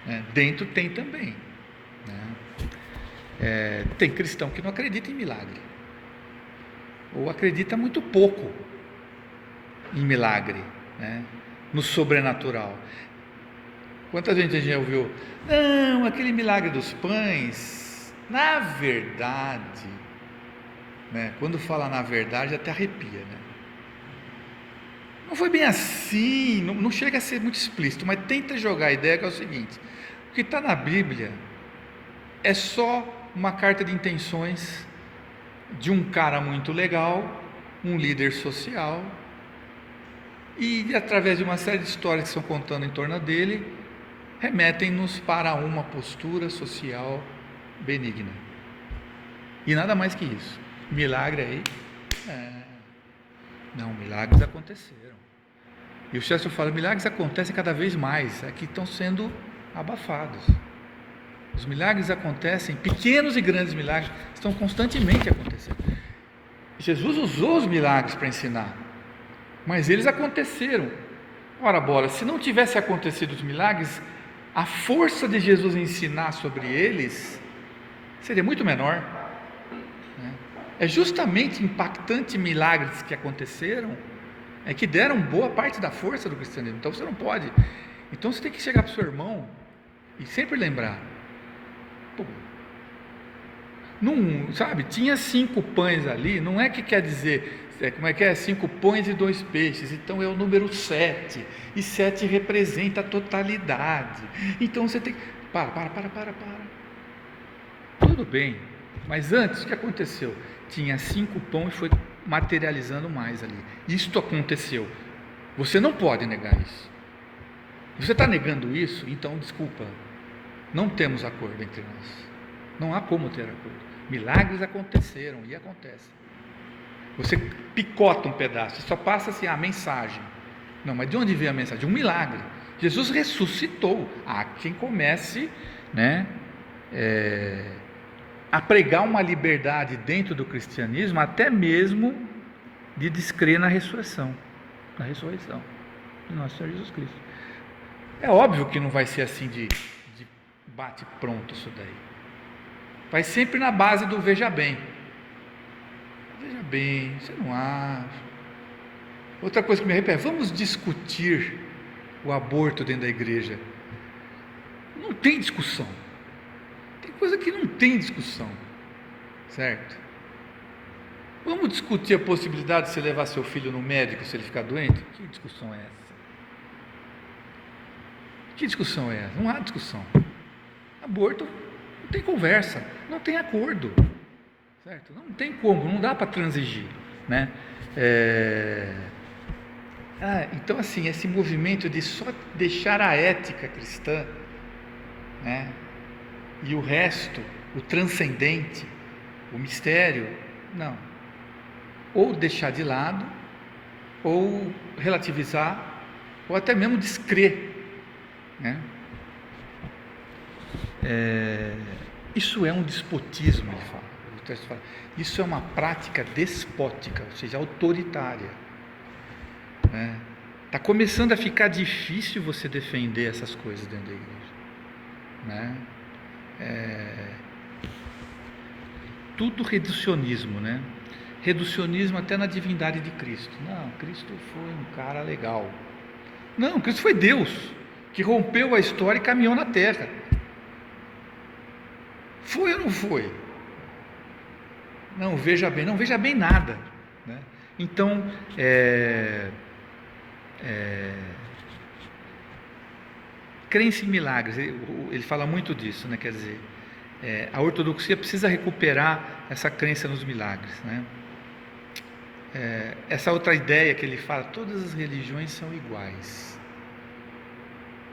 né? Dentro tem também, né? Tem cristão que não acredita em milagre, ou acredita muito pouco em milagre, né? No sobrenatural. Quanta gente já ouviu, não, aquele milagre dos pães, na verdade, né? Quando fala na verdade até arrepia, né? Não foi bem assim, não chega a ser muito explícito, mas tenta jogar a ideia que é o seguinte: o que está na Bíblia é só uma carta de intenções de um cara muito legal, um líder social, e através de uma série de histórias que estão contando em torno dele, remetem-nos para uma postura social benigna, e nada mais que isso. Milagre aí? Não, milagres aconteceram. E o Chester fala, milagres acontecem cada vez mais, aqui estão sendo abafados. Os milagres acontecem, pequenos e grandes milagres estão constantemente acontecendo. Jesus usou os milagres para ensinar, mas eles aconteceram. Ora, bola, se não tivesse acontecido os milagres, a força de Jesus ensinar sobre eles seria muito menor, né? É justamente impactantes milagres que aconteceram que deram boa parte da força do cristianismo. Então você não pode. Então você tem que chegar para o seu irmão e sempre lembrar. Pô, não, sabe, tinha 5 pães ali, não é que quer dizer, como é que é? 5 pães e 2 peixes, então é o número 7, e 7 representa a totalidade. Então você tem que. Para. Tudo bem, mas antes o que aconteceu? Tinha 5 pães e foi materializando mais ali. Isto aconteceu. Você não pode negar isso. Você está negando isso? Então desculpa, não temos acordo entre nós. Não há como ter acordo. Milagres aconteceram e acontecem. Você picota um pedaço, só passa assim a mensagem. Não, mas de onde veio a mensagem? De um milagre. Jesus ressuscitou. Há quem comece, né, a pregar uma liberdade dentro do cristianismo, até mesmo de descrer na ressurreição de nosso Senhor Jesus Cristo. É óbvio que não vai ser assim de bate pronto isso daí. Vai sempre na base do veja bem. Veja bem, você não acha? Outra coisa que me arrepende, vamos discutir o aborto dentro da igreja. Não tem discussão. Tem coisa que não tem discussão, certo? Vamos discutir a possibilidade de você levar seu filho no médico se ele ficar doente? Que discussão é essa? Que discussão é essa? Não há discussão. Aborto não tem conversa, não tem acordo, certo? Não tem como, não dá para transigir, né? Então assim, esse movimento de só deixar a ética cristã, né, e o resto, o transcendente, o mistério, não. Ou deixar de lado, ou relativizar, ou até mesmo descrer, né? Isso é um despotismo, ele fala. O texto fala. Isso é uma prática despótica, ou seja, autoritária. Está começando a ficar difícil você defender essas coisas dentro da igreja, né? Tudo reducionismo, né? Reducionismo até na divindade de Cristo. Não, Cristo foi um cara legal. Não, Cristo foi Deus que rompeu a história e caminhou na terra. Foi ou não foi? Não, veja bem nada, né? Então, crença em milagres, ele fala muito disso, né? Quer dizer, a ortodoxia precisa recuperar essa crença nos milagres, né? Essa outra ideia que ele fala, todas as religiões são iguais.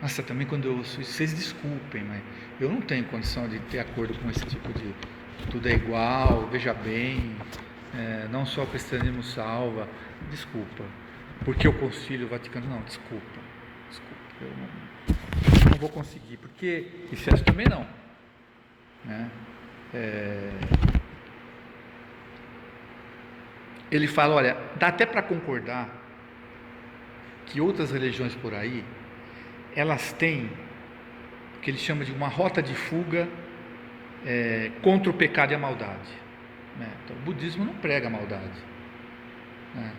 Nossa, também quando eu ouço isso, vocês desculpem, mas eu não tenho condição de ter acordo com esse tipo de tudo é igual, veja bem, não só o cristianismo salva, desculpa, porque o Concílio Vaticano, não, desculpa, eu não vou conseguir, porque Efésios também não, né? Ele fala, olha, dá até para concordar que outras religiões por aí, elas têm o que ele chama de uma rota de fuga contra o pecado e a maldade, né? Então, o budismo não prega a maldade, né?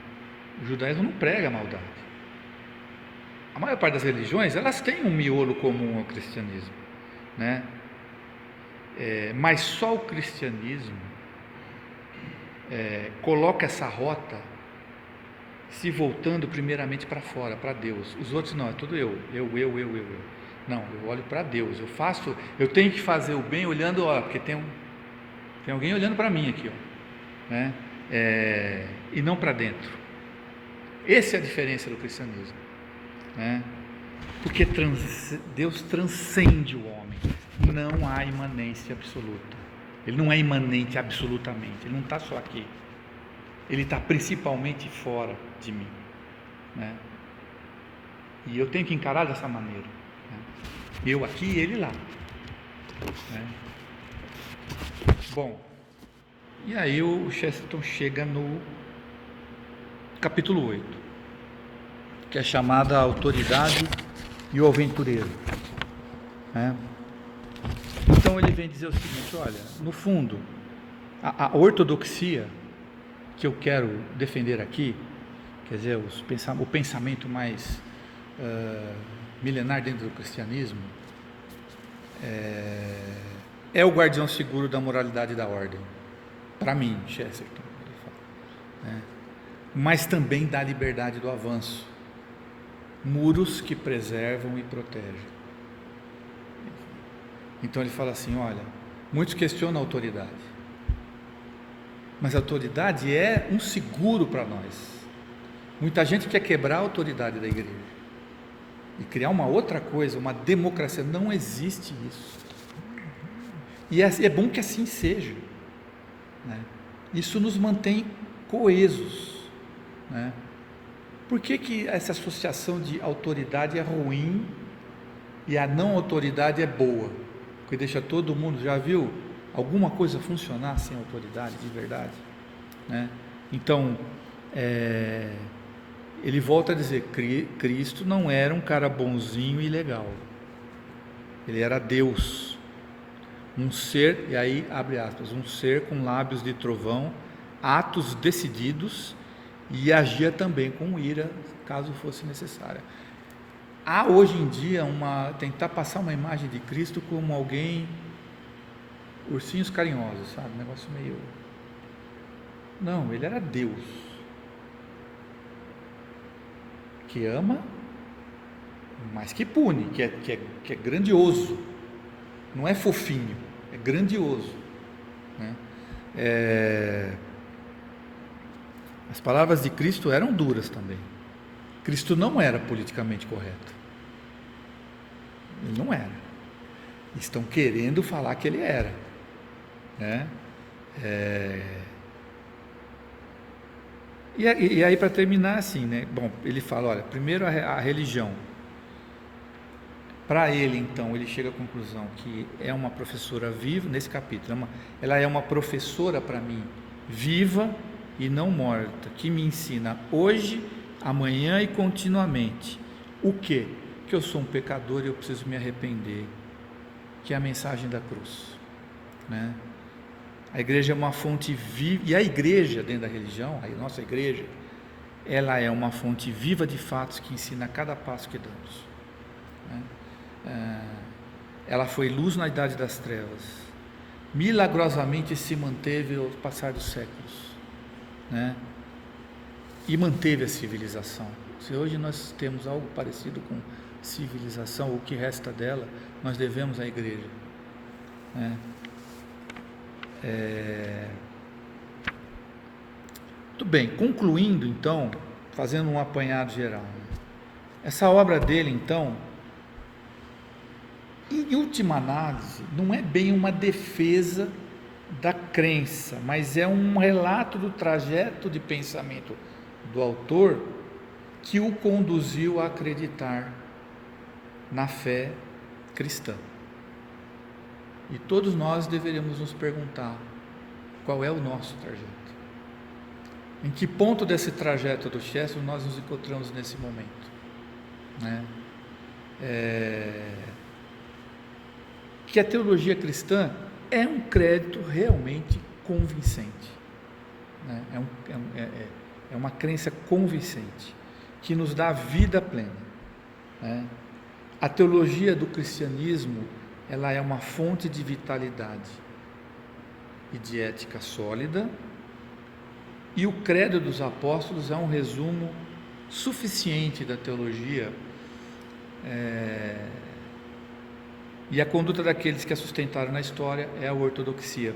O judaísmo não prega a maldade. A maior parte das religiões, elas têm um miolo comum ao cristianismo, né? Mas só o cristianismo coloca essa rota se voltando primeiramente para fora, para Deus. Os outros não, é tudo eu. Não, eu olho para Deus, eu tenho que fazer o bem olhando, porque tem alguém olhando para mim aqui, né? E não para dentro. Essa é a diferença do cristianismo, né? Porque Deus transcende o homem, não há imanência absoluta, ele não é imanente absolutamente, ele não está só aqui, ele está principalmente fora de mim, né? E eu tenho que encarar dessa maneira, né? Eu aqui e ele lá, né? Bom, e aí o Chesterton chega no capítulo 8, que é chamada a autoridade e o aventureiro, né? Então ele vem dizer o seguinte, olha, no fundo, a ortodoxia que eu quero defender aqui, quer dizer, o pensamento mais milenar dentro do cristianismo, é o guardião seguro da moralidade e da ordem, para mim, Chesterton, ele fala, né? Mas também da liberdade do avanço, muros que preservam e protegem. Então ele fala assim, olha, muitos questionam a autoridade, mas a autoridade é um seguro para nós. Muita gente quer quebrar a autoridade da igreja e criar uma outra coisa, uma democracia. Não existe isso. E é bom que assim seja, né? Isso nos mantém coesos, né? Por que essa associação de autoridade é ruim e a não autoridade é boa? Porque deixa todo mundo, já viu alguma coisa funcionar sem autoridade de verdade, né? Então, ele volta a dizer, Cristo não era um cara bonzinho e legal, ele era Deus, um ser, e aí abre aspas, um ser com lábios de trovão, atos decididos, e agia também com ira, caso fosse necessária. Há hoje em dia tentar passar uma imagem de Cristo como alguém, ursinhos carinhosos, sabe, um negócio meio... Não, ele era Deus, que ama, mas que pune, que é grandioso, não é fofinho, é grandioso, né? As palavras de Cristo eram duras também. Cristo não era politicamente correto, ele não era. Estão querendo falar que ele era, né? E aí, para terminar assim, né? Bom, ele fala, olha, primeiro a religião. Para ele, então, ele chega à conclusão que é uma professora viva, nesse capítulo, ela é uma professora para mim, viva e não morta, que me ensina hoje, amanhã e continuamente. O quê? Que eu sou um pecador e eu preciso me arrepender, que é a mensagem da cruz, né? A igreja é uma fonte viva, e a igreja dentro da religião, a nossa igreja, ela é uma fonte viva de fatos que ensina a cada passo que damos, né? Ela foi luz na idade das trevas, milagrosamente se manteve ao passar dos séculos, né? E manteve a civilização. Se hoje nós temos algo parecido com civilização, o que resta dela, nós devemos à igreja, né? Muito bem, concluindo então, fazendo um apanhado geral, essa obra dele então, em última análise, não é bem uma defesa da crença, mas é um relato do trajeto de pensamento do autor que o conduziu a acreditar na fé cristã. E todos nós deveríamos nos perguntar qual é o nosso trajeto. Em que ponto desse trajeto do Chesterton nós nos encontramos nesse momento, né? Que a teologia cristã é um crédito realmente convincente, né? É uma crença convincente que nos dá vida plena, né? A teologia do cristianismo, ela é uma fonte de vitalidade e de ética sólida, e o credo dos apóstolos é um resumo suficiente da teologia, e a conduta daqueles que a sustentaram na história é a ortodoxia.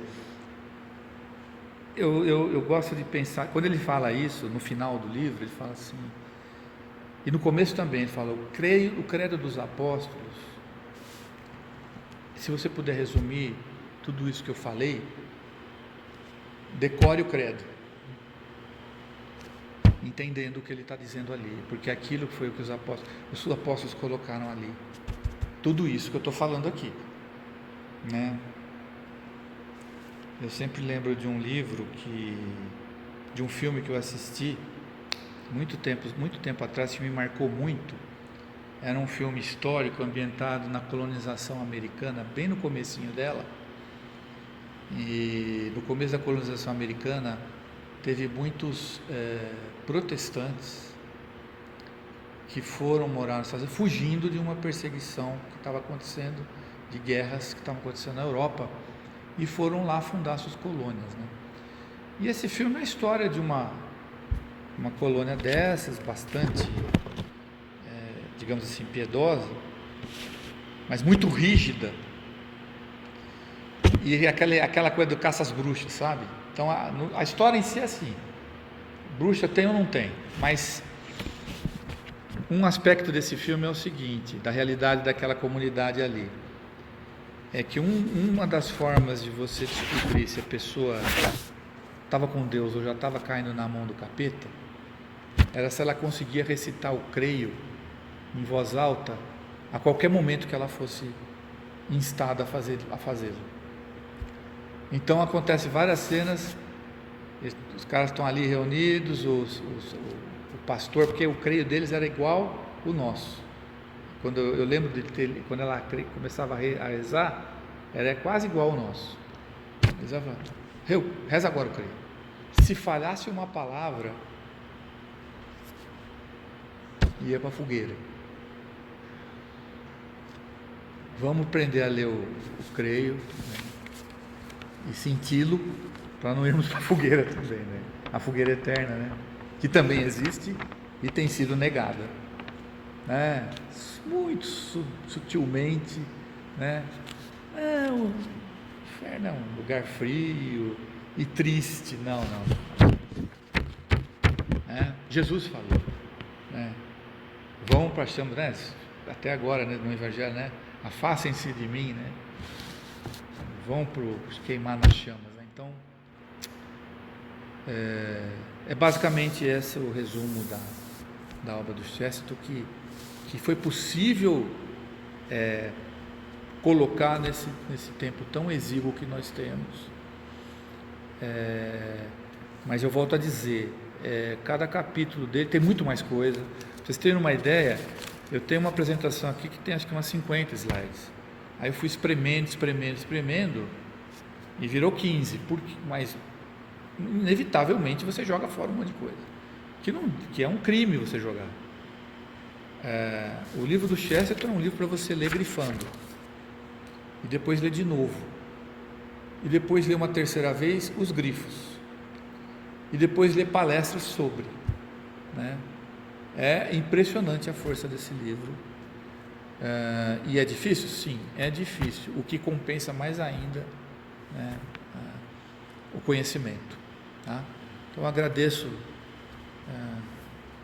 Eu gosto de pensar, quando ele fala isso, no final do livro, ele fala assim, e no começo também, ele fala, o credo dos apóstolos, se você puder resumir tudo isso que eu falei, decore o credo, entendendo o que ele está dizendo ali, porque aquilo foi o que os apóstolos colocaram ali, tudo isso que eu estou falando aqui, né? Eu sempre lembro de um livro de um filme que eu assisti muito tempo atrás, que me marcou muito. Era um filme histórico ambientado na colonização americana, bem no comecinho dela. E no começo da colonização americana, teve muitos protestantes que foram morar nos Estados Unidos fugindo de uma perseguição que estava acontecendo, de guerras que estavam acontecendo na Europa, e foram lá fundar suas colônias, né? E esse filme é a história de uma colônia dessas, bastante, digamos assim, piedosa, mas muito rígida, e aquela coisa do caça às bruxas, sabe? Então a história em si é assim: bruxa tem ou não tem, mas um aspecto desse filme é o seguinte, da realidade daquela comunidade ali, é que uma das formas de você descobrir se a pessoa estava com Deus ou já estava caindo na mão do capeta, era se ela conseguia recitar o creio em voz alta a qualquer momento que ela fosse instada a fazê-lo. Então acontece várias cenas, os caras estão ali reunidos, o pastor, porque o creio deles era igual o nosso. Quando eu lembro quando ela começava a rezar, era quase igual ao nosso. Rezava, reza agora o creio. Se falhasse uma palavra, ia para a fogueira. Vamos aprender a ler o creio, né? E senti-lo, para não irmos para a fogueira também, né? A fogueira eterna, né? Que também existe e tem sido negada, né? Muito sutilmente, né? O inferno é um lugar frio e triste. Não. Jesus falou, né? Vão para a chama, né? Até agora, né, no Evangelho, né? Afastem-se de mim, né? Vão para queimar nas chamas, né? Então, é basicamente esse o resumo da obra do Chesterton, que foi possível colocar nesse tempo tão exíguo que nós temos. Mas eu volto a dizer, cada capítulo dele tem muito mais coisa. Pra vocês terem uma ideia, eu tenho uma apresentação aqui que tem acho que umas 50 slides. Aí eu fui espremendo e virou 15, mas inevitavelmente você joga fora um monte de coisa, que é um crime você jogar. O livro do Chesterton é um livro para você ler grifando, e depois ler de novo, e depois ler uma terceira vez os grifos, e depois ler palestras sobre, né? É impressionante a força desse livro. E é difícil? Sim, é difícil. O que compensa mais ainda, né, o conhecimento, tá? Então eu agradeço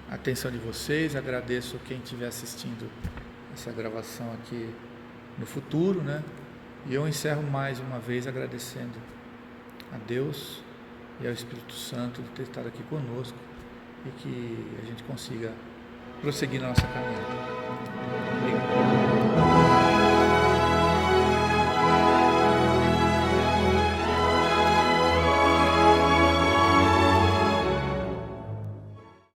a atenção de vocês, agradeço quem estiver assistindo essa gravação aqui no futuro, né? E eu encerro mais uma vez agradecendo a Deus e ao Espírito Santo de ter estado aqui conosco e que a gente consiga prosseguir na nossa caminhada. Obrigado.